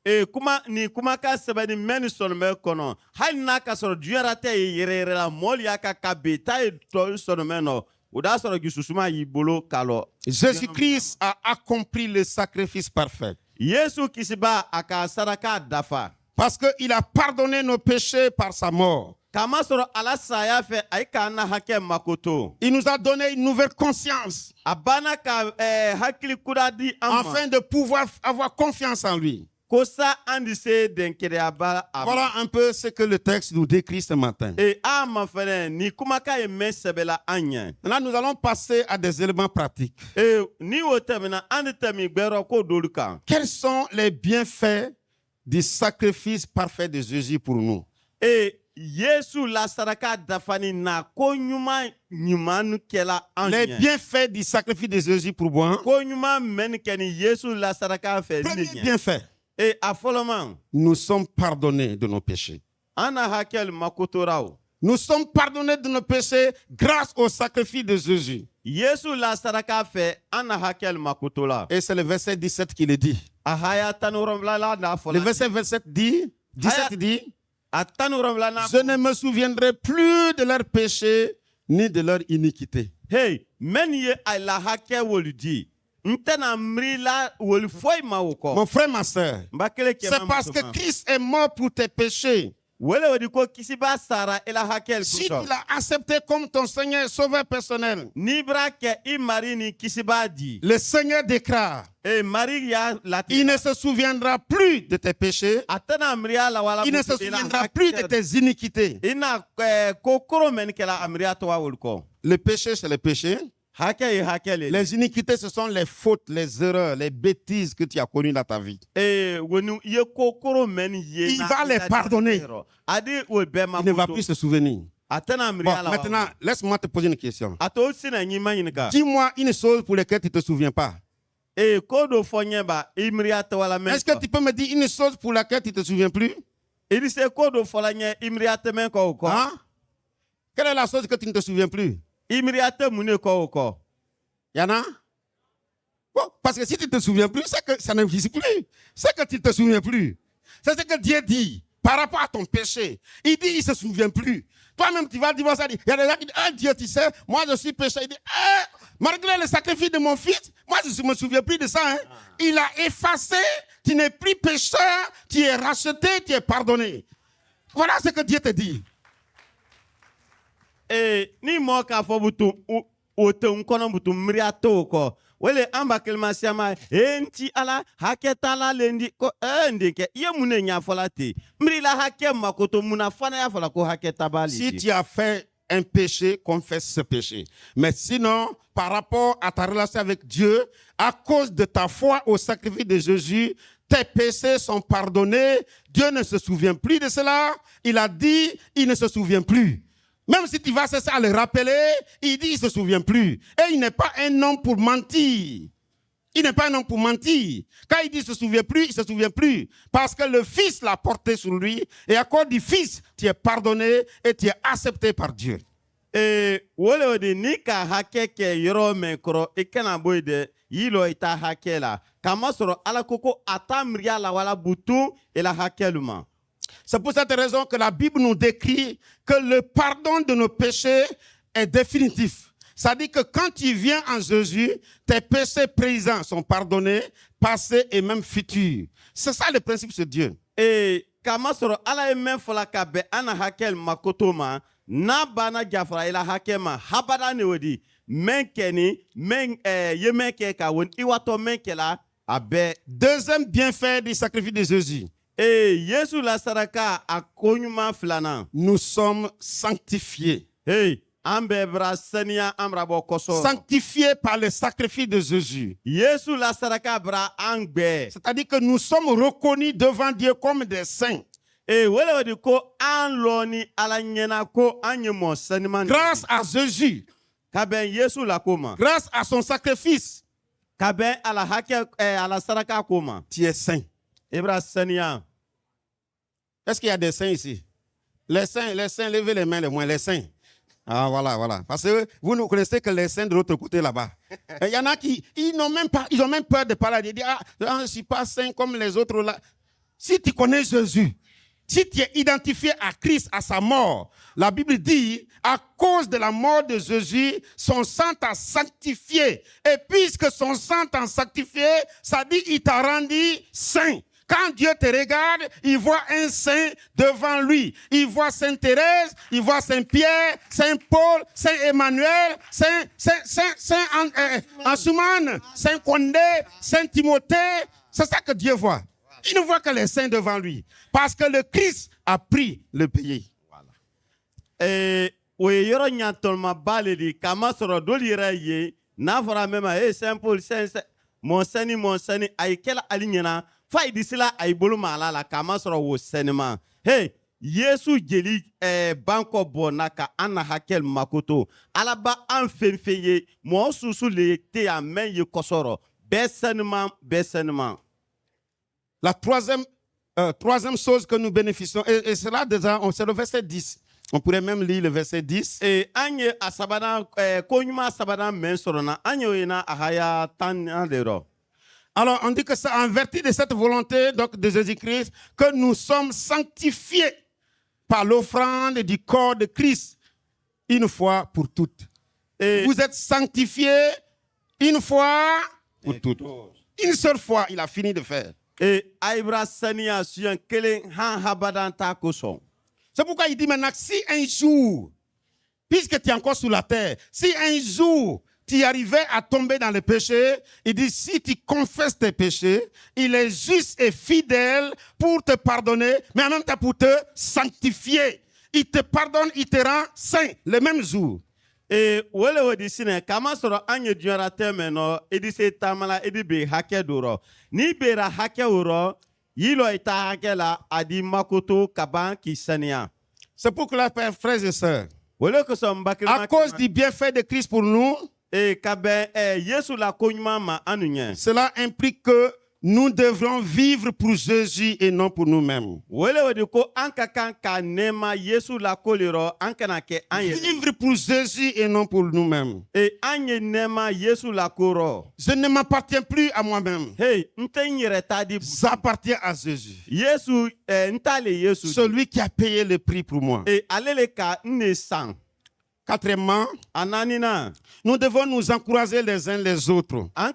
Et kuma ka sebani men sono me kono. Hal na ka soro duarate yere la mol ya ka kabeta e to sono meno. Uda soro gisusuma yibolo kalo. Jésus-Christ a accompli le sacrifice parfait. Yesu kisiba aka saraka dafa. Parce qu'il a pardonné nos péchés par sa mort. Kama soro ala saya fe ay kana hake makoto. Il nous a donné une nouvelle conscience Abana ka hakili kudadi amma. afin de pouvoir avoir confiance en lui. Kosa andise denkere aba. Voilà un peu ce que le texte nous décrit ce matin. Et ama fene ni kuma ka eme sebela anya. Là, nous allons passer à des éléments pratiques. Et ni wotemena andetemi gbero ko doluka. Quels sont les bienfaits du sacrifice parfait de Jésus pour nous? Et Yesu la saraka dafani na ko nyuma nyumanu kela anya. Les bienfaits du sacrifice de Jésus pour moi. Ko nyuma men keni Yesu la saraka fe Premier ni. bienfait, Et afoloman nous sommes pardonnés de nos péchés. ana hakel makotorao. Nous sommes pardonnés de nos péchés grâce au sacrifice de Jésus. Yesu la saraka fe ana hakel makotola. Et c'est le verset 17 qui le dit. Ahaya tanuram la na Le fola. verset 17 dit, Atanuram la na. je ne me souviendrai plus de leurs péchés ni de leur iniquité. Hey, men ye ala hake woludi. Ntena mrila wol foy mawoko. Mon frère, ma soeur, Mbakele ke c'est parce que Christ est mort pour tes péchés. Wele wadi ko kisiba sara ela hakel Si tu kuso. l'as accepté comme ton Seigneur et Sauveur personnel, Ni brake i mari ni kisiba di. le Seigneur déclare, E mari ya il lati. ne se souviendra plus de tes péchés, Atana mria la wala. il ne se souviendra plus de tes iniquités. Ina kokoro men kela amria to wa wolko. Le péché, c'est le péché. Hake e hakele. Les iniquités, ce sont les fautes, les erreurs, les bêtises que tu as connues dans ta vie. E wonu ye kokoro men ye. Il va les pardonner. Adi wo be ma. Il ne va plus se souvenir. Atana Bon, mria la. maintenant, laisse-moi te poser une question. Ato sina nyima yinika. Dis-moi une chose pour laquelle tu ne te souviens pas. E kodo fonyeba imria to wala men. Est-ce que tu peux me dire une chose pour laquelle tu ne te souviens plus? Il se kodo folanye imria te men ko ko. Hein? Quelle est la chose que tu ne te souviens plus? Imria te mune ko ko. Il y en a? Bon, parce que si tu ne te souviens plus, c'est que ça n'existe plus. C'est que tu ne te souviens plus. C'est ce que Dieu dit par rapport à ton péché. Il dit, il ne se souvient plus. Toi-même, tu vas dire ça. Il y a des gens qui disent, ah Dieu, tu sais, moi je suis pécheur. Il dit, malgré le sacrifice de mon fils, moi je ne me souviens plus de ça. Hein. Il a effacé, tu n'es plus pécheur, tu es racheté, tu es pardonné. Voilà ce que Dieu te dit. E ni mo ka fo butu ote nkono butu mria to ko. Wele amba kelma siama enti ala haketa la lendi ko ndike ye mune nya fola te. Mrila hake makoto muna fana ya fola ko haketa bali. Si tu as fait un péché, confesse ce péché. Mais sinon, par rapport à ta relation avec Dieu, à cause de ta foi au sacrifice de Jésus, tes péchés sont pardonnés. Dieu ne se souvient plus de cela. Il a dit, il ne se souvient plus. Même si tu vas cesser à le rappeler, il dit, il ne se souvient plus. Et il n'est pas un homme pour mentir. Il n'est pas un homme pour mentir. Quand il dit il ne se souvient plus, il ne se souvient plus. Parce que le Fils l'a porté sur lui. Et à cause du Fils, tu es pardonné et tu es accepté par Dieu. Wole de ni ka hake ke yoro men koro ikena boyde yilo ita hake la kama soro ala koko atamria la wala butu et la hakeluma. C'est pour cette raison que la Bible nous décrit que le pardon de nos péchés est définitif. Ça dit que quand tu viens en Jésus, tes péchés présents sont pardonnés, passés et même futurs. C'est ça le principe de Dieu. Et kama soro ala men fola ka be ana hakel makotoma na bana jafra ila hakema habada ne wodi men keni men yemen ke ka won iwato men kela abe. Deuxième bienfait du sacrifice de Jésus. Yesu la saraka akonyuma flana. Nous sommes sanctifiés. Sanctifiés par le sacrifice de Jésus. Yesu la saraka bra angbe. C'est-à-dire que nous sommes reconnus devant Dieu comme des saints. Grâce à Jésus. Grâce à son sacrifice. Tu es saint. Est-ce qu'il y a des saints ici? Les saints, levez les mains les moins, les saints. Ah, voilà. Parce que vous ne connaissez que les saints de l'autre côté là-bas. Il y en a qui, ils ont même peur de parler. Ils disent, je ne suis pas saint comme les autres là. Si tu connais Jésus, si tu es identifié à Christ, à sa mort, la Bible dit, à cause de la mort de Jésus, son sang t'a sanctifié. Et puisque son sang t'a sanctifié, ça dit, il t'a rendu saint. Quand Dieu te regarde, il voit un saint devant lui. Il voit Sainte Thérèse, il voit Saint Pierre, Saint Paul, Saint Emmanuel, Saint Ansuman, Saint Condé, Saint Timothée. C'est ça que Dieu voit. Il ne voit que les saints devant lui. Parce que le Christ a pris le pays. Et oui, yoro nyantolma baledi kama soro dolira ye na fora mema Saint Paul Saint Monsani aikela alinyana fa idisila aibolu mala la kama soro wo senema. Yesu jeli banko bonaka ana hakel makoto alaba an fenfeye mo susu le te amen ye kosoro besenema. La troisième chose que nous bénéficions, et cela déjà, c'est le verset 10. On pourrait même lire le verset 10. Alors, on dit que c'est en vertu de cette volonté donc, de Jésus-Christ que nous sommes sanctifiés par l'offrande du corps de Christ une fois pour toutes. Vous êtes sanctifiés une fois pour toutes. Une seule fois, il a fini de faire. C'est pourquoi il dit maintenant que si un jour, puisque tu es encore sous la terre, si un jour tu arrivais à tomber dans le péché, il dit si tu confesses tes péchés, il est juste et fidèle pour te pardonner, mais en même temps pour te sanctifier. Il te pardonne, il te rend saint le même jour. Et wole wodi sine kama soro anye duara temeno edise tamala edibe hake duro ni bera hake uro yilo ita hake la adi makoto kaban kisania. C'est pourquoi, frères et sœurs, wole ko so mbakil à cause du bienfait de Christ pour nous, Yesu la konyuma ma anunye. Cela implique que nous devrons vivre pour Jésus et non pour nous-mêmes. Vivre pour Jésus et non pour nous-mêmes. Je ne m'appartiens plus à moi-même. J'appartiens à Jésus. Celui qui a payé le prix pour moi. Quatrièmement, nous devons nous encourager les uns les autres à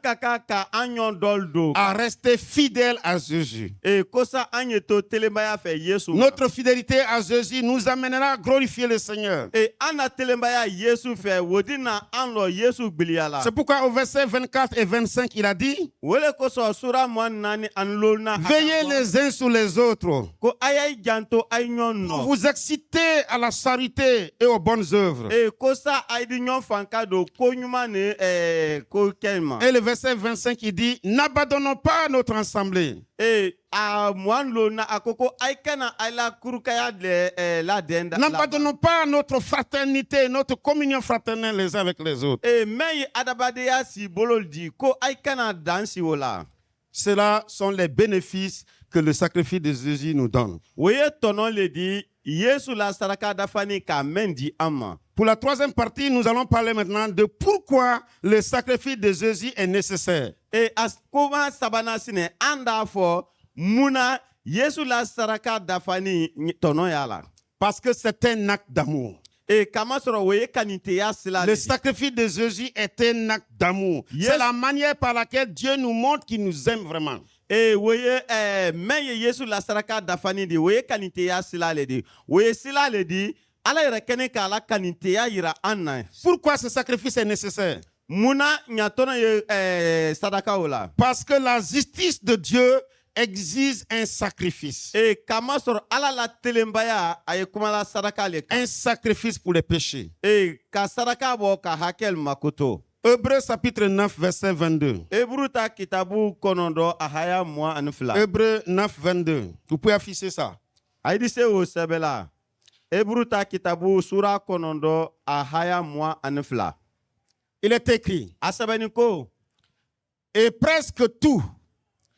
rester fidèles à Jésus. Notre fidélité à Jésus nous amènera à glorifier le Seigneur. C'est pourquoi au verset 24 et 25, il a dit: veillez les uns sur les autres, pour vous exciter à la charité et aux bonnes œuvres. E kosa aidi nyon fanka do ko nyuma ne ko kelma. Et le verset 25, il dit, n'abandonnons pas notre assemblée. E a mwanlo na akoko aikana ala kurukaya de la denda. N'abandonnons pas notre fraternité, notre communion fraternelle les uns avec les autres. E mei adabade ya si bolol di ko aikana dansi wola. Cela sont les bénéfices que le sacrifice de Jésus nous donne. Woye tonon le di Yesu la saraka dafani ka mendi ama. Pour la troisième partie, nous allons parler maintenant de pourquoi le sacrifice de Jésus est nécessaire. E as koma sabana sine anda fo muna Yesu la saraka dafani tonon yala. Parce que c'est un acte d'amour. E kama soro woye kanite ya sila. Le sacrifice de Jésus est un acte d'amour. Yes. C'est la manière par laquelle Dieu nous montre qu'il nous aime vraiment. E woye meye Yesu la saraka dafani di woye kanite ya sila le di. Woye sila le di ala yɛrɛ kɛnɛ ka ala kanite ya yira an na. Pourquoi ce sacrifice est nécessaire? Muna ɲatɔnɔ ye sadaka o la. Parce que la justice de Dieu exige un sacrifice. E kama sɔrɔ ala la telenbaya a ye kuma la sadaka le kan. Un sacrifice pour les péchés. E ka sadaka bɔ ka hakɛl makoto. Hébreux chapitre 9, verset 22. Ebru ta kitabu kɔnɔndɔ a haya mugan ani fila. Hébreux 9, 22. Vous pouvez afficher ça. Ayidi se o sɛbɛ la. Ebru ta kitabu sura kɔnɔndɔ a haya mugan ani fila. Il est écrit, A sɛbɛnni ko. et presque tout,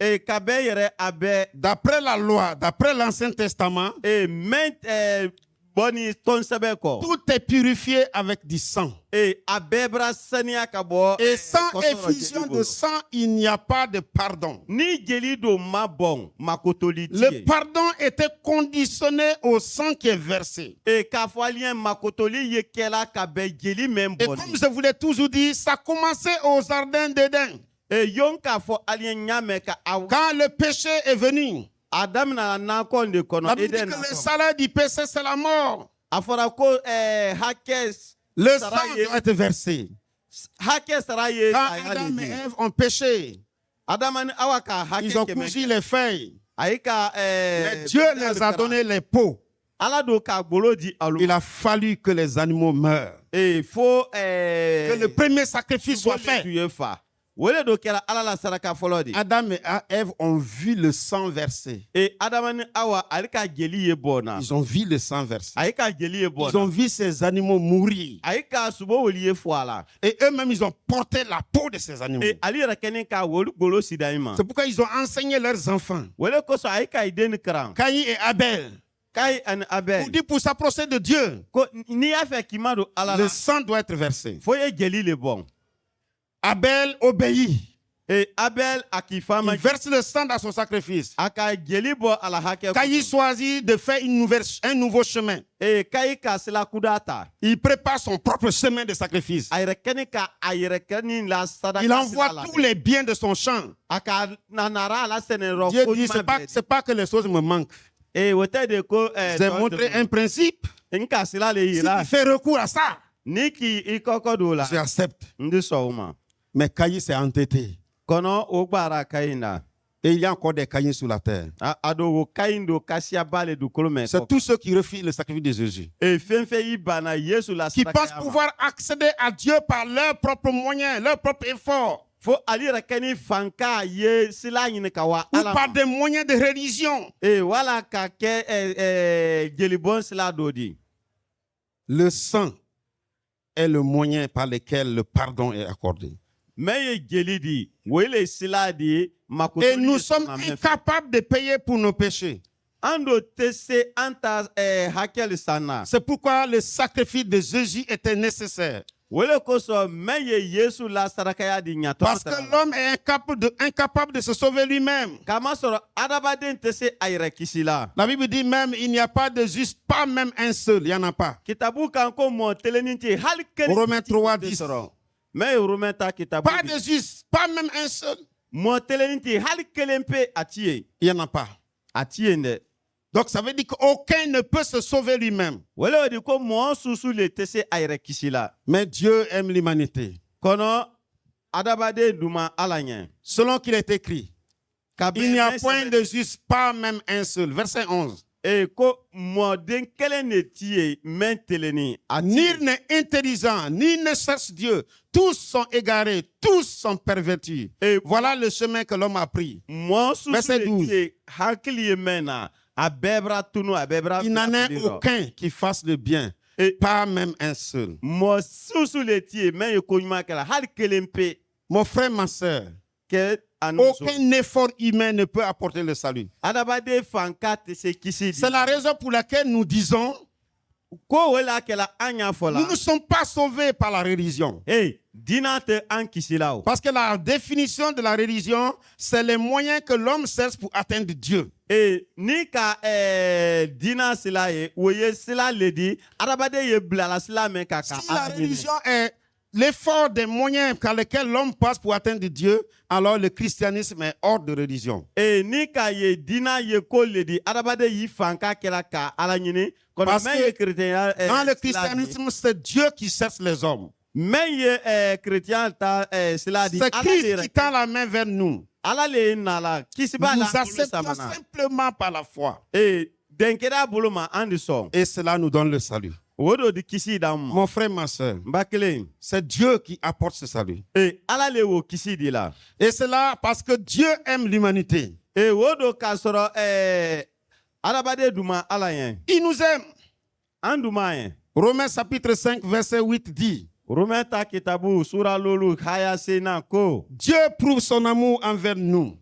E ka bɛɛ yɛrɛ a bɛɛ. d'après la loi, d'après l'Ancien Testament, E mɛn bɔni tɔn sɛbɛ kɔ. tout est purifié avec du sang. E a bɛɛ bɛra saniya ka bɔ. Et sans kɔsɔrɔ effusion jeli de bolo. sang, il n'y a pas de pardon. Ni jeli do ma bɔn makotoli ti Le ye. pardon était conditionné au sang qui est versé. E k'a fɔ aliyɛn makotoli ye kɛla ka bɛn jeli mɛn Et comme bɔnni. je vous l'ai toujours dit, ça commençait aux jardins d'Éden. E yon k'a fɔ aliyɛn ɲamɛ ka aw. Quand le péché est venu, A daminɛ nakɔ de la kɔnɔ Bible dit Eden que le nakɔ. salaire du péché, c'est la mort. A fɔra ko hakɛ Le sara sang ye doit être versé. hakɛ sara ye Quand a Adam y'ale et di. Ève ont péché, Adama ni awa ka hakɛ ils ont kɛmɛ cousu kɛ. les feuilles. A yi ka Mais Dieu les a donné les peaux. Ala do ka gbolo di alu. Il a fallu que les animaux meurent. E fo Que le premier sacrifice soit tu fait. ye fa. Wele do kɛra ala la saraka fɔlɔ di. Adam et Ève ont vu le sang versé. E Adama ni awa ale ka jeli ye bɔnna. Ils ont vu le sang versé. A yi ka jeli ye Ils bɔnna. ont vu ces animaux mourir. A yi ka subo woli ye fɔ a la. Et eux-mêmes, ils ont porté la peau de ces animaux. E ale yɛrɛ kɛni ka woli gbolo sida yi ma. C'est pourquoi ils ont enseigné leurs enfants. Wele kosɔn a yi ka iden ni karan. Caïn et Abel. Kayi ani abɛ. Pour dire pour s'approcher de Dieu, Ko n'i y'a fɛ k'i ma don ala le la. sang doit être versé. Fo ye jeli le bɔn. Abel obéit. E Abel a k'i fa ma. Il verse le sang dans son sacrifice. A ka jeli bɔ a la hakɛ. Caïn choisit de faire un nouveau chemin. E Kayi ka sila kuda ta. Il prépare son propre chemin de sacrifice. A yɛrɛ kɛni ka a yɛrɛ kɛni la sadaka Il sila envoie la. tous les biens de son champ. A ka nanara a la sɛnɛyɔrɔ Dieu ko dit, ɲuman c'est pas que les choses me manquent. E o tɛ de ko J'ai montré un principe. n ka sila le Si yira. tu fais recours à ça, Ni k'i kɔkɔ don o la. j'accepte. N tɛ sɔn o ma. Mais Caïn s'est entêté. Kɔnɔ o gbara Kayi na. Et il y a encore des Caïns sur la terre. A do o Kayi do kasiyaba le dugukolo mɛ. C'est tous ceux qui refusent le sacrifice de Jésus. E fɛn fɛn y'i banna Yesu la Qui pensent sadaka ma. pouvoir accéder à Dieu par leurs propres moyens, leurs propres efforts, Fo ale yɛrɛ kɛ ni fanka ye sila ɲini ka wa ou ala par ma. des moyens de religion. Wala ka kɛ jelibɔn sila dɔ di. Le sang est le moyen par lequel le pardon est accordé. Mɛ ye jeli di o ye le sila di ye. Et nous sommes incapables de payer pour nos péchés. An do tɛ se an ta hakɛ le san na. C'est pourquoi le sacrifice de Jésus était nécessaire. Wele kosɔn mɛ ye Yesu la sarakaya di ɲatɔ. Parce que l'homme est incapable de se sauver lui-même. Kama sɔrɔ adamaden tɛ se a yɛrɛ kisi la. La Bible dit même, il n'y a pas de juste, pas même un seul, il n'y en a pas. Kitabu kan ko mɔ telenin tɛ hali kelen. Romains 3, 10. sɔrɔ. Mɛ ye Romain ta kitabu. Pas de juste, pas même un seul. Mɔ telenin tɛ hali kelen pe a ti ye. Il n'y en a pas. A ti yen dɛ. Donc ça veut dire qu'aucun ne peut se sauver lui-même. Wele o di ko mɔɔ susu le tɛ se a yɛrɛ kisi la. Mais Dieu aime l'humanité. Kɔnɔ adamaden duma ala ɲɛ. Selon qu'il est écrit, il n'y a point de juste, pas même un seul. Verset 11. ko mɔden kelen de t'i ye min teleni a t'i ye. Nul n'est intelligent, ni ne cherche Dieu. Tous sont égarés, tous sont pervertis. Et voilà le chemin que l'homme a pris. mɔɔ susu Verset de 12. t'i ye hakili ye mɛn na a bɛɛ bɛra tunu a bɛɛ bɛra Il n'en bila est fili rɔ. aucun qui fasse le bien, Et pas même un seul. mɔɔ susu de t'i ye min ye ko ɲuman kɛla hali kelen pe Mon frère, ma soeur, kɛ a ni muso. aucun effort humain ne peut apporter le salut. adamaden fanka tɛ se kisi di. C'est la raison pour laquelle nous disons, ko o la kɛla an y'a fɔ la. nous ne sommes pas sauvés par la religion. diinɛ tɛ an kisi la o. Parce que la définition de la religion, c'est les moyens que l'homme cherche pour atteindre Dieu. ni ka diinɛ sila ye o ye sila le di adamaden ye bilala sila min kan ka Si la Ala ɲini. religion est l'effort des moyens par lesquels l'homme passe pour atteindre Dieu, alors le christianisme est hors de religion. ni ka ye diinɛ ye ko le di adamaden y'i fanka kɛra ka Ala ɲini. Parce kɔnɔ que mɛ ye keretɛnya Dans le sila di. christianisme, c'est Dieu qui cherche les hommes. mɛ ye keretɛnya ta sila di. C'est Ala le Christ qui tend la main vers nous. Ala le ye nala kisi b'a la Nous bolo acceptons samana. simplement par la foi. denkɛda bolo ma an de sɔn. Et cela nous donne le salut. o de di kisi d'an ma. Mon frère, ma soeur, n ba kelen. c'est Dieu qui apporte ce salut. Ala le y'o kisi di la. Et cela parce que Dieu aime l'humanité. o do k'a sɔrɔ adamaden duma Ala ye. Il nous aime. an duma ye. Romains chapitre 5, verset 8 dit, Romain ta kitabu sura lolu haya sena ko. Dieu prouve son amour envers nous.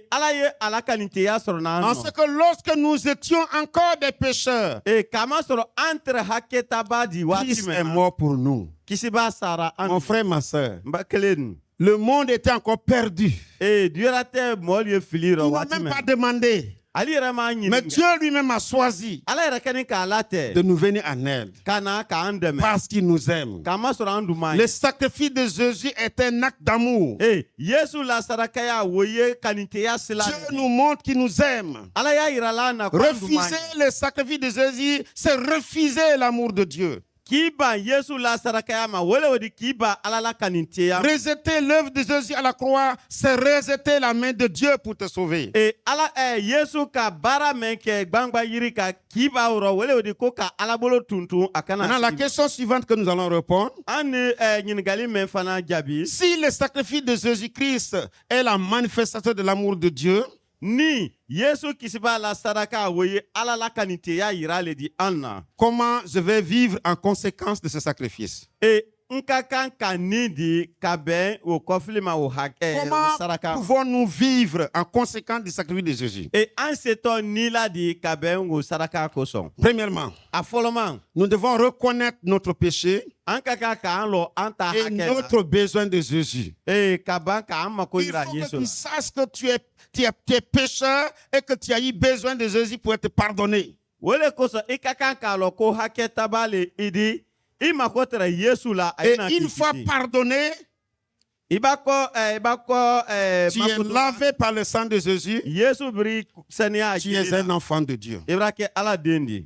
Ala ye ala kaninteya sɔrɔ n'an En nɔ. ce que lorsque nous étions encore des pécheurs, kama sɔrɔ an tɛrɛ hakɛtaba di waati Christ min est na. mort pour nous. kisiba sara an. Mon frère, ma soeur, n ba kelen nin. le monde était encore perdu. duyara tɛ mɔɔlu ye fili Il rɔ n'a waati même min. pas demandé. ale yɛrɛ m'a Mais ɲininka. Dieu lui-même a choisi Ala yɛrɛ kɛni k'a la tɛ. de nous venir en aide ka na k'an dɛmɛ. parce qu'il nous aime. kama sɔrɔ an duma Le ye. sacrifice de Jésus est un acte d'amour. yesu la sarakaya o ye kaninteya sila Dieu de. nous montre qu'il nous aime. ala y'a yira la na ko an duma ye. Refuser le sacrifice de Jésus, c'est refuser l'amour de Dieu. k'i ban yesu la sarakaya ma wele o di k'i ban ala la kaninteya. Rejeter l'œuvre de Jésus à la croix, c'est rejeter la main de Dieu pour te sauver. ala yesu ka baara min kɛ gbangba yiri ka k'i b'a rɔ wele o di ko ka ala bolo tuntun a kana. Maintenant, la question suivante que nous allons répondre, an ni ɲininkali min fana jaabi. si le sacrifice de Jésus-Christ est la manifestation de l'amour de Dieu, ni yesu kisiba la saraka o ye ala la kaninteya yira le di an na. comment je vais vivre en conséquence de ce sacrifice? n ka kan ka nin di ka bɛn o kɔfili ma o hakɛ o Comment saraka ma. pouvons-nous vivre en conséquence du sacrifice de Jésus? an setɔ ni la di ka bɛn o saraka kosɔn. Premièrement, a fɔlɔma nous devons reconnaître notre péché an ka kan k'an lɔ an ta et hakɛ la. notre besoin de Jésus. ka ban k'an mako Il yira faut que yesu tu la. saches que tu es pécheur et que tu as eu besoin de Jésus pour être pardonné. o le kosɔn i ka kan k'a lɔ ko hakɛ taba le i di i mako tɛrɛ yesu la a Et bɛna une k'i fois kisi. pardonné, i b'a kɔ tu es lavé par le sang de Jésus, yesu biri saniya tu es un enfant de Dieu i b'a kɛ ala den de.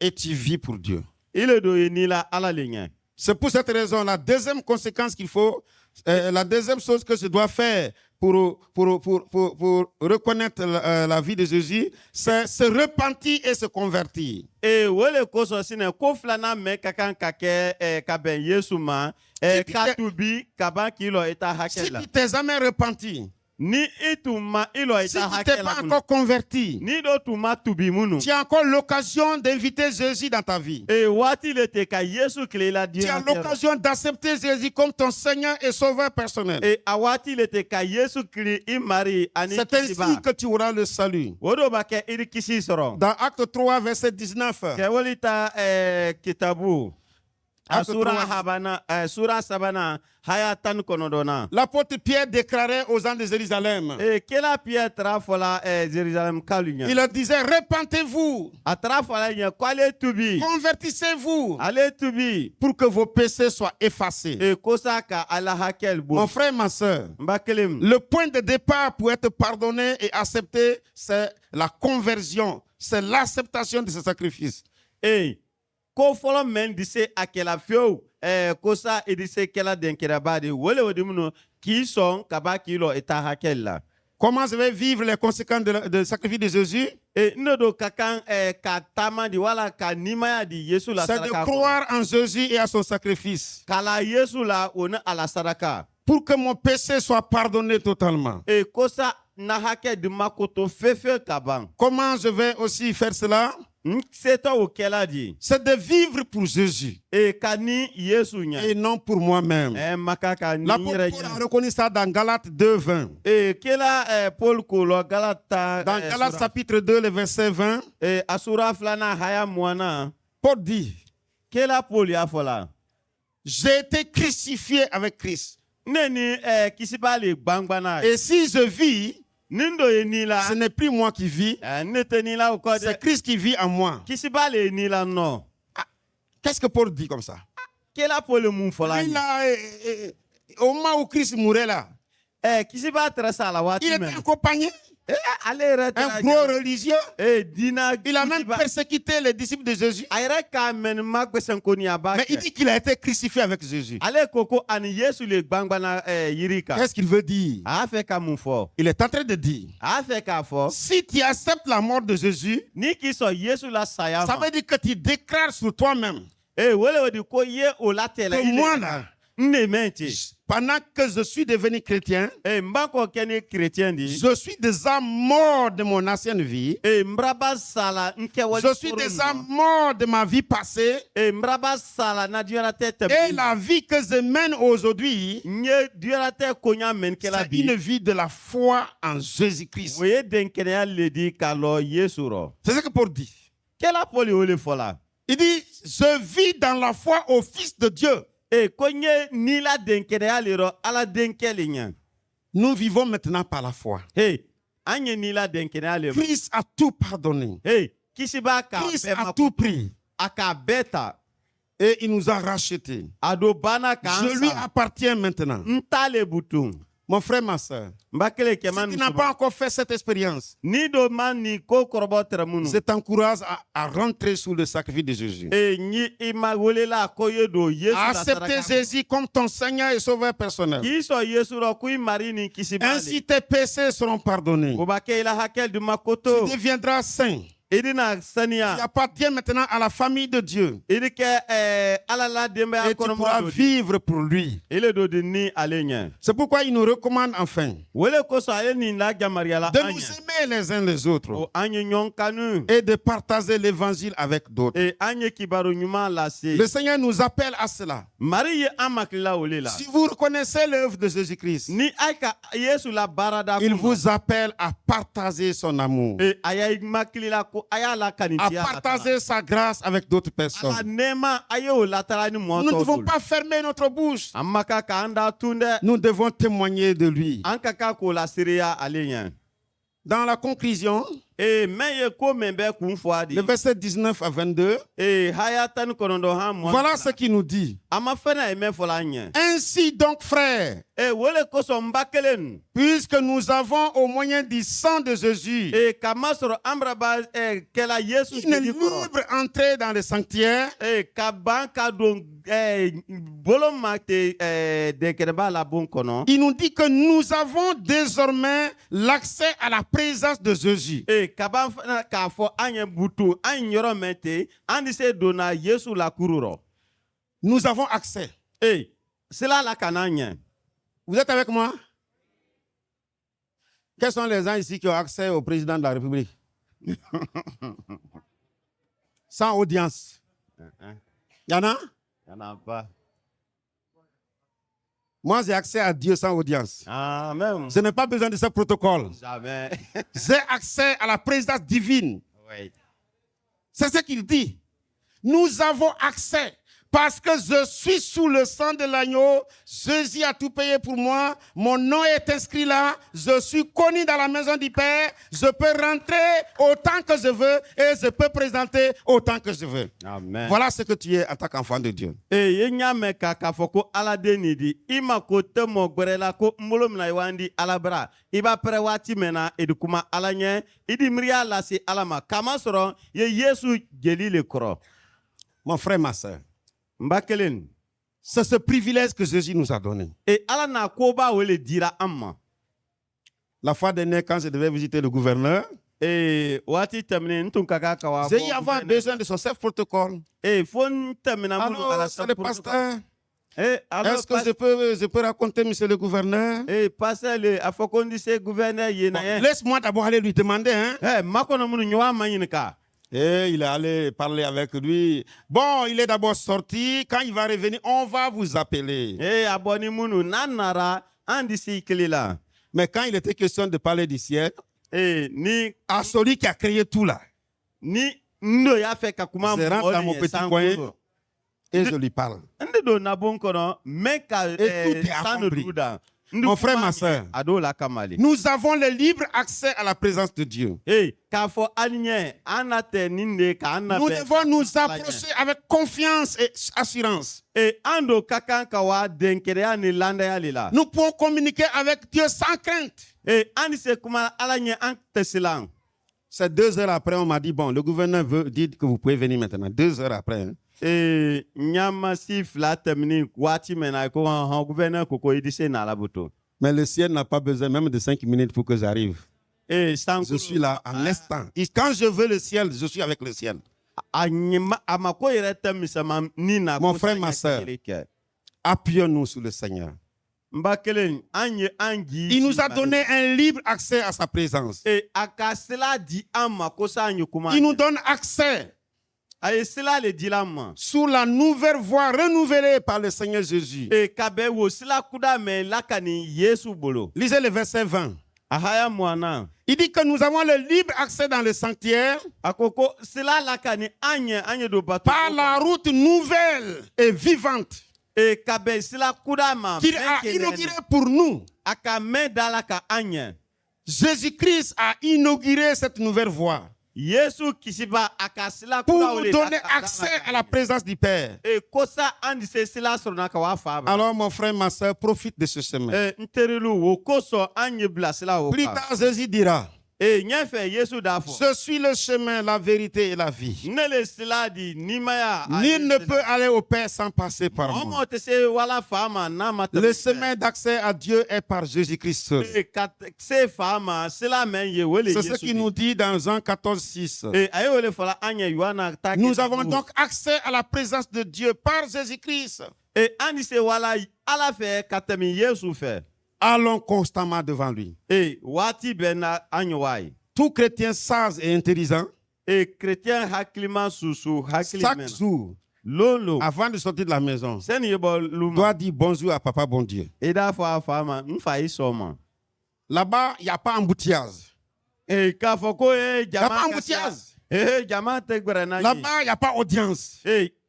et tu vis pour Dieu. i le do ye ni la ala le ɲɛ. C'est pour cette raison, la deuxième conséquence qu'il faut, la deuxième chose que je dois faire pour reconnaître la vie de Jésus, c'est se repentir et se convertir. wele kosɔn sinɛ ko filanan mɛn ka kan ka kɛ ka bɛn yesu ma ka tubi ka ban k'i lɔ i ta Si hakɛ la. tu t'es jamais repenti, ni i tun ma i lɔ i si ta tu t'es hakɛ la pas kun. encore converti, ni dɔ tun ma tubi minnu. tu as encore l'occasion d'inviter Jésus dans ta vie. waati le tɛ ka yesu tile la Tu as diɲɛ kɛra. l'occasion d'accepter Jésus comme ton Seigneur et Sauveur personnel. a waati le tɛ ka yesu kiri i mari ani C'est ainsi kisiba. que tu auras le salut. o do b'a kɛ i ni kisi sɔrɔ. Dans Acte 3, verset 19, kɛwale ta kitabu. a Acte sura 3. habana sura sabanan haya tan kɔnɔntɔnna. l'apôtre Pierre déclarait aux gens de Jérusalem, kela Pierre tara fɔla Jérusalem kalu ɲɛ. il leur disait, repentez-vous, a tara fɔla ɲɛ ko ale tubi. convertissez-vous ale tubi. pour que vos péchés soient effacés. kosa ka ala hakɛl Mon bon. frère, ma soeur, n ba kelen. le point de départ pour être pardonné et accepté, c'est la conversion, c'est l'acceptation de ce sacrifice. ko fɔlɔ mɛn di se a kɛla fiyewu kosa i di se kɛla denkɛrɛba de wele o di minnu k'i sɔn ka ba k'i lɔ i ta hakɛl la. Comment je vais vivre les conséquences du sacrifice de Jésus? E ndodo ka kan ka tama di wala ka nimaya di Yesu la C'est de sadaka. croire en Jésus et à son sacrifice. Kala Yesu la ona ala sadaka. Pour que mon péché soit pardonné totalement. E kosa na hake di makoto fefe kaban. Comment je vais aussi faire cela? Seto o kela di. C'est de vivre pour Jésus E kani Yesu nya. et non pour moi-même. E makaka ni L'apôtre Paul a reconnu ça dans Galates 2:20. E kela Paul ko lo Galata. Dans Galates chapitre 2, le verset 20, E asura flana haya mwana. Paul dit, Kela Paul ya fola. j'ai été crucifié avec Christ. Neni kisibali bangbana. Et si je vis, Nindo ye nila. ce n'est plus moi qui vis, Nete nila o kode. c'est Christ qui vit en moi. Kisibali nila no. Qu'est-ce que Paul dit comme ça? Kela Paul mun fola. Il a, au moment où Christ mourait là, Kisiba trasa la wati il était men. accompagné, Ale un gros religieux. dina. Il a même persécuté les disciples de Jésus. Ayra ka men magbesen koni abake. Mais il dit qu'il a été crucifié avec Jésus. Ale koko ani Yesu le bangbana yirika. Qu'est-ce qu'il veut dire? A fait ka mun fo. Il est en train de dire, A fait ka fo. si tu acceptes la mort de Jésus, Ni ki so Yesu la saya. ça veut dire que tu déclares sur toi-même Wele di ko ye o la tele. que moi là, Ne menti. pendant que je suis devenu chrétien, Mbako kene chrétien di. je suis déjà mort de mon ancienne vie. Mbraba sala nke wali. Je suis déjà mort de ma vie passée. Mbraba sala na diora tete. Et la vie que je mène aujourd'hui, Nye diora te konya men kela c'est bi. une vie de la foi en Jésus-Christ. Oye denkene ya ledi kalo Yesu ro. C'est ce que Paul dit. Kela poli ole fola. Il dit, je vis dans la foi au Fils de Dieu. Konye nila denkene ya lero ala denkele nya. Nous vivons maintenant par la foi. Anye nila denkene ya lero. Christ a tout pardonné. Kisiba ka Christ a tout pris. aka beta. Et il nous a rachetés. Ado bana ka Je lui appartiens maintenant. Ntale butung. Mon frère, ma soeur, Mbakele si keman tu n'as pas encore fait cette expérience, ni do man ni ko korobo tramunu. je t'encourage à rentrer sous le sacrifice de Jésus. Ni ima wolela koye do Yesu À la accepter saraka. Jésus comme ton Seigneur et Sauveur personnel. Kiso Yesu ro kui mari ni kisibale. Ainsi tes péchés seront pardonnés. Obake ila hakel du makoto. Tu deviendras saint. Idina Tu sania. appartiens maintenant à la famille de Dieu. Idike alala dembe Et tu pourras akono vivre pour lui. ile do de ni alenya. C'est pourquoi il nous recommande enfin Wele koso ale ni la jamaria la de nous anya. aimer les uns les autres O anye nyon kanu. et de partager l'évangile avec d'autres. Anye kibaru nyuma la se. Le Seigneur nous appelle à cela. Mari ye amakila olela. Si vous reconnaissez l'œuvre de Jésus-Christ, Ni aika Yesu la barada. il vous appelle à partager son amour, Aya makila ko aya la à kanitia. partager sa grâce avec d'autres Ala personnes. nema aye o latara ni Nous mo ne to. devons pas fermer notre bouche. Amaka ka anda tunde. Nous devons témoigner de lui. Anka ka ko la siria alenya. Dans la conclusion, Meye ko membe kun fo adi. le verset 19 à 22, Haya tan konondo ha mo. voilà ce qu'il nous dit. Ama fena eme fola nya. Ainsi donc, frères, Wole koso mbakelen. puisque nous avons au moyen du sang de Jésus Kamasoro ambraba kela Yesu une kedi koro. libre entrée dans le sanctuaire, Kaban ka don bolom makte dekereba la bon kono. il nous dit que nous avons désormais l'accès à la présence de Jésus. Kaban fana ka fo anye butu anye yoro mete andi se dona Yesu la kururo. Nous avons accès. Cela la kananya. Vous êtes avec moi? Quels sont les gens ici qui ont accès au président de la République? Sans audience. Il y en a? Yana pas. Moi, j'ai accès à Dieu sans audience. Même. Je n'ai pas besoin de ce protocole. Jamais. J'ai accès à la présence divine. Oui. C'est ce qu'il dit. Nous avons accès parce que je suis sous le sang de l'agneau. Jésus a tout payé pour moi. Mon nom est inscrit là. Je suis connu dans la maison du Père. Je peux rentrer autant que je veux et je peux présenter autant que je veux. Amen. Voilà ce que tu es en tant qu'enfant de Dieu. Yenyame kaka foko alade di ima ko temo gberela ko mbolom na iwandi alabra iba prewati mena edukuma alanye idi mria lasi alama kama soro ye Yesu gelile koro. Mon frère, ma soeur, Mbakelen. c'est ce privilège que Jésus nous a donné. Ala na koba wele dira amma. La fois dernière, quand je devais visiter le gouverneur, wati tɛmɛnen n tun ka kan ka wa j'ai dit avoir besoin de son self-protocole. fo n tɛmɛna minnu Alors, ala c'est le pasteur. alors Est-ce que je peux raconter, monsieur le gouverneur? pasteur le a fɔ ko n tɛ se gouverneur yen na ye Laisse-moi d'abord aller lui demander. Hein? ma kɔnɔ minnu ɲɔgɔn ma ɲininka Et il est allé parler avec lui. Bon, il est d'abord sorti. Quand il va revenir, on va vous appeler. a bɔ ni minnu n'a nara an disi kelen la Mais quand il était question de parler du ciel, ni à celui qui a créé tout là, ni n do y'a fɛ ka kuma je rentre dans mon mɔgɔ petit san coin kolo et je lui parle. n de don nabon kɔnɔ mɛ ka Et tout est san de accompli. dugu da Mon frère, ma soeur, a dɔw la kamali nous avons le libre accès à la présence de Dieu. k'a fɔ ali ɲɛ an na tɛ nin de k'an na Nous devons nous approcher avec confiance et assurance. an do ka kan ka wa denkereya ni landaya le la Nous pouvons communiquer avec Dieu sans crainte. an ni se kuma ala ɲɛ an tɛ silan C'est 2 heures après, on m'a dit, bon, le gouverneur veut dire que vous pouvez venir maintenant. 2 heures après. Hein. ɲamasi fila tɛmɛni waati mɛn na ko hɔn gouverneur ko i di se na ala buto Mais le ciel n'a pas besoin même de 5 minutes pour que j'arrive. Je suis là en l'instant. Et quand je veux le ciel, je suis avec le ciel. Mon frère, ma soeur, appuyons-nous sur le Seigneur. Il nous a donné un libre accès à sa présence. Il nous donne accès sur la nouvelle voie renouvelée par le Seigneur Jésus. Lisez le verset 20. Il dit que nous avons le libre accès dans le sanctuaire par la route nouvelle et vivante qu'il a inaugurée pour nous. Jésus-Christ a inauguré cette nouvelle voie pour nous donner accès à la présence du Père. Alors mon frère, ma soeur, profite de ce chemin. Plus tard, Jésus dira, je suis le chemin, la vérité et la vie. Nul ne peut aller au Père sans passer par moi. Le chemin d'accès à Dieu est par Jésus-Christ seul. C'est ce qu'il nous dit dans Jean 14, 6. Nous avons donc accès à la présence de Dieu par Jésus-Christ. Allons constamment devant lui. Tout chrétien sage et intelligent, chaque jour, avant de sortir de la maison, doit dire bonjour à Papa bon Dieu. Là-bas, il n'y a pas embouteillage. Il n'y a pas embouteillage. Là-bas, il n'y a pas audience.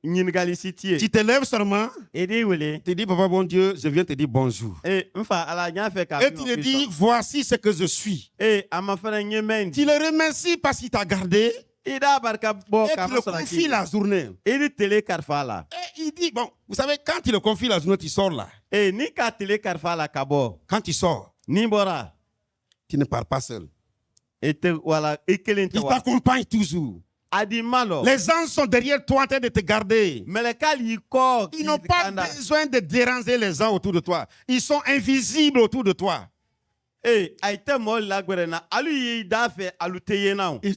Tu te lèves seulement, tu dis Papa bon Dieu, je viens te dire bonjour. Et tu le dis, voici ce que je suis. Tu le remercies parce qu'il t'a gardé. Et tu le confies la journée. Et il dit, bon, vous savez, quand il le confie la journée, tu sors là. Quand tu sors, tu ne pars pas seul. Il t'accompagne toujours. Les anges sont derrière toi en train de te garder. Ils n'ont pas besoin de déranger les gens autour de toi. Ils sont invisibles autour de toi. Ils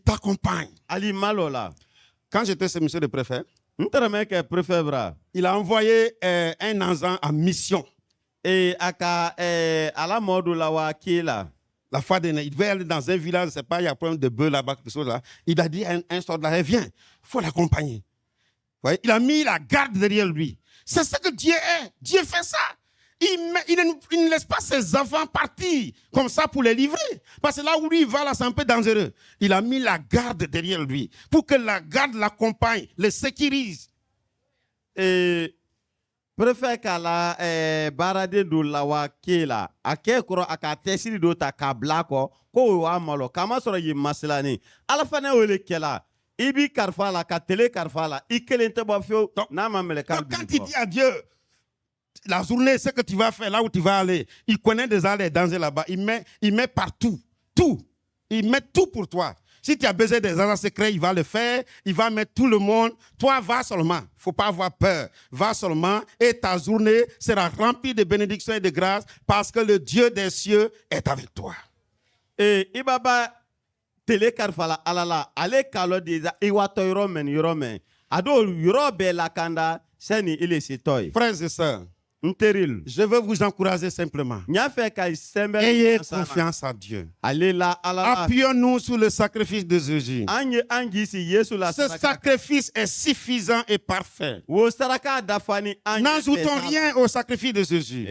t'accompagnent. Quand j'étais ce monsieur le préfet, il a envoyé un agent en mission. La fois dernière, il devait aller dans un village, je ne sais pas, il y a un problème de bœuf là-bas, quelque chose là. Il a dit à un soldat, viens, il faut l'accompagner. Il a mis la garde derrière lui. C'est ce que Dieu est. Dieu fait ça. Il ne laisse pas ses enfants partir comme ça pour les livrer. Parce que là où lui il va, là, c'est un peu dangereux. Il a mis la garde derrière lui pour que la garde l'accompagne, le sécurise. Préfet kala barade do lawa kela ake koro aka tesiri do ta kabla ko wa malo kama soro yi maslani ala fana wele kela ibi karfala ka tele karfala ikelente ba fio na mamele ka quand il dit à Dieu la journée ce que tu vas faire là où tu vas aller, il connaît déjà les dangers là-bas, il met partout tout. Il met tout pour toi. Si tu as besoin des agents secrets, il va le faire. Il va mettre tout le monde. Toi, va seulement. Il ne faut pas avoir peur. Va seulement et ta journée sera remplie de bénédictions et de grâces parce que le Dieu des cieux est avec toi. ibaba tele karfala alala ale kalo de iwato yoro men ado yoro be la kanda seni ile sitoy. Frères et sœurs, Nteril. je veux vous encourager simplement. Ayez confiance à Dieu. Appuyons-nous sur le sacrifice de Jésus. Ce sacrifice est suffisant et parfait. N'ajoutons rien au sacrifice de Jésus.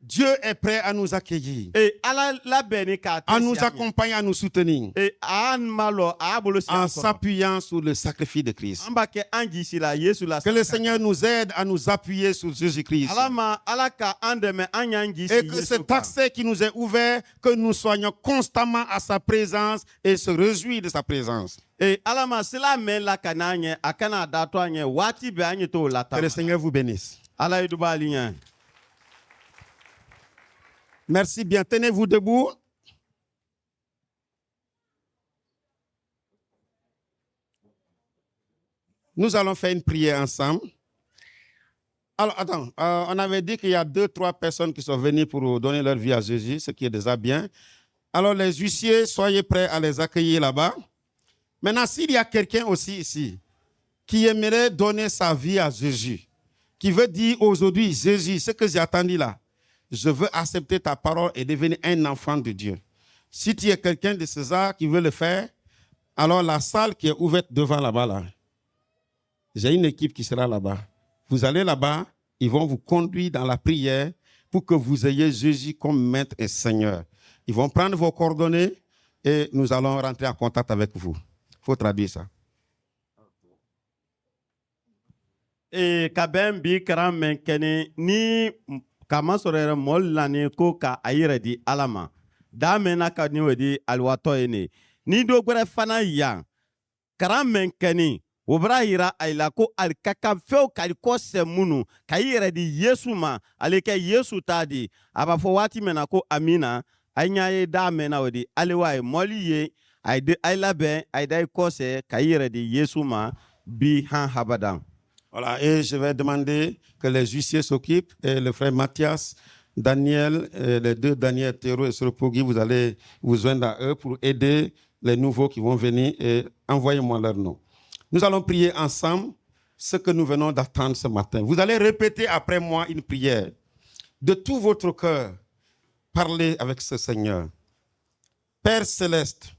Dieu est prêt à nous accueillir, à nous accompagner, à nous soutenir, en s'appuyant sur le sacrifice de Christ. Que le Seigneur nous aide à nous appuyer sur Jésus-Christ. Et que cet accès qui nous est ouvert, que nous soyons constamment à sa présence et se réjouir de sa présence. Que le Seigneur vous bénisse. Merci bien. Tenez-vous debout. Nous allons faire une prière ensemble. Alors, attends, on avait dit qu'il y a 2-3 personnes qui sont venues pour donner leur vie à Jésus, ce qui est déjà bien. Alors, les huissiers, soyez prêts à les accueillir là-bas. Maintenant, s'il y a quelqu'un aussi ici qui aimerait donner sa vie à Jésus, qui veut dire aujourd'hui, Jésus, ce que j'ai attendu là, je veux accepter ta parole et devenir un enfant de Dieu. Si tu es quelqu'un de César qui veut le faire, alors la salle qui est ouverte devant là-bas, là, j'ai une équipe qui sera là-bas. Vous allez là-bas, ils vont vous conduire dans la prière pour que vous ayez Jésus comme maître et Seigneur. Ils vont prendre vos coordonnées et nous allons rentrer en contact avec vous. Il faut traduire ça. Et kabem bi karam menkene ni kama sorere mol lane ko ka ayire di alama da mena ka ni wedi alwato ene ni do gbere fana yan karam menkene obra yira ayla ko alkaka feo kaliko semunu kayire di Yesu ma aleke Yesu tadi aba fo wati mena ko amina anyaye da mena wedi alewa moli ye ayde aylabe ayday kose kayire di Yesu ma bi han habadan. Voilà, et je vais demander que les huissiers s'occupent, et le frère Mathias, Daniel, les deux Daniel, Théro et Soropogui, vous allez vous joindre à eux pour aider les nouveaux qui vont venir et envoyez-moi leur nom. Nous allons prier ensemble ce que nous venons d'attendre ce matin. Vous allez répéter après moi une prière. De tout votre cœur, parlez avec ce Seigneur. Père céleste,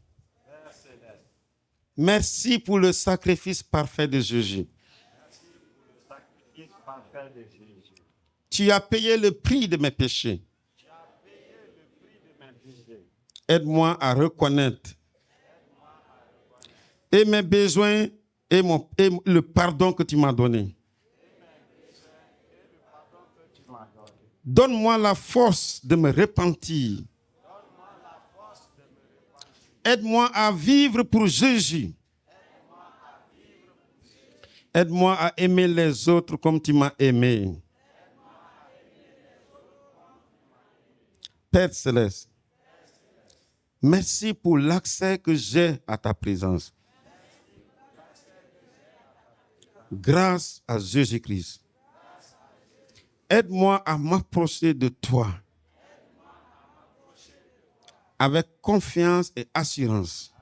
merci pour le sacrifice parfait de Jésus. Tu as payé le prix de mes péchés. Aide-moi à reconnaître et mes besoins et le pardon que tu m'as donné. Donne-moi la force de me repentir. Aide-moi à vivre pour Jésus. Aide-moi à aimer les autres comme tu m'as aimé. Père céleste, merci pour l'accès que j'ai à ta présence. Grâce à Jésus-Christ. Aide-moi à m'approcher de toi avec confiance et assurance.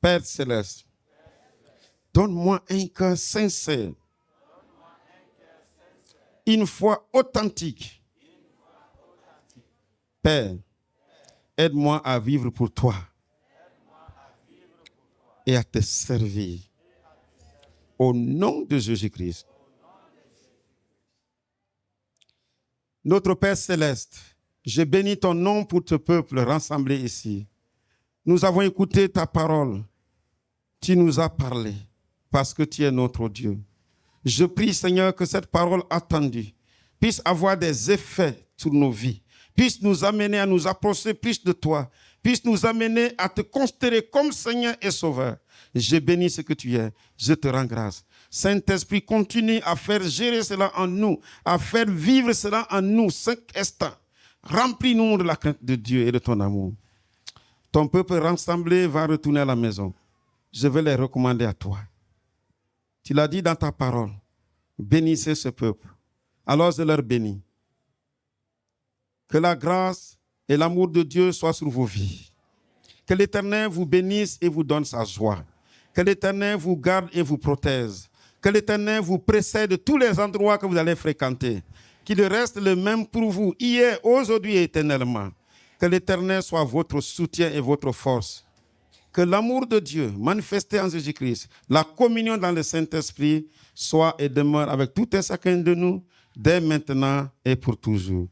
Père céleste, donne-moi un cœur sincère, une foi authentique. Père, aide-moi à vivre pour toi et à te servir. Au nom de Jésus-Christ. Notre Père céleste, je bénis ton nom pour ce peuple rassemblé ici. Nous avons écouté ta parole. Tu nous as parlé parce que tu es notre Dieu. Je prie, Seigneur, que cette parole attendue puisse avoir des effets sur nos vies, puisse nous amener à nous approcher plus de toi, puisse nous amener à te considérer comme Seigneur et Sauveur. Je bénis ce que tu es. Je te rends grâce. Saint-Esprit, continue à faire gérer cela en nous, à faire vivre cela en nous, 5 instants. Remplis-nous de la crainte de Dieu et de ton amour. Ton peuple rassemblé va retourner à la maison. Je vais les recommander à toi. Tu l'as dit dans ta parole. Bénissez ce peuple. Alors je leur bénis. Que la grâce et l'amour de Dieu soient sur vos vies. Que l'Éternel vous bénisse et vous donne sa joie. Que l'Éternel vous garde et vous protège. Que l'Éternel vous précède de tous les endroits que vous allez fréquenter. Qu'il reste le même pour vous, hier, aujourd'hui et éternellement. Que l'Éternel soit votre soutien et votre force. Que l'amour de Dieu, manifesté en Jésus-Christ, la communion dans le Saint-Esprit, soit et demeure avec tout un chacun de nous, dès maintenant et pour toujours.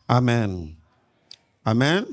Amen. Amen.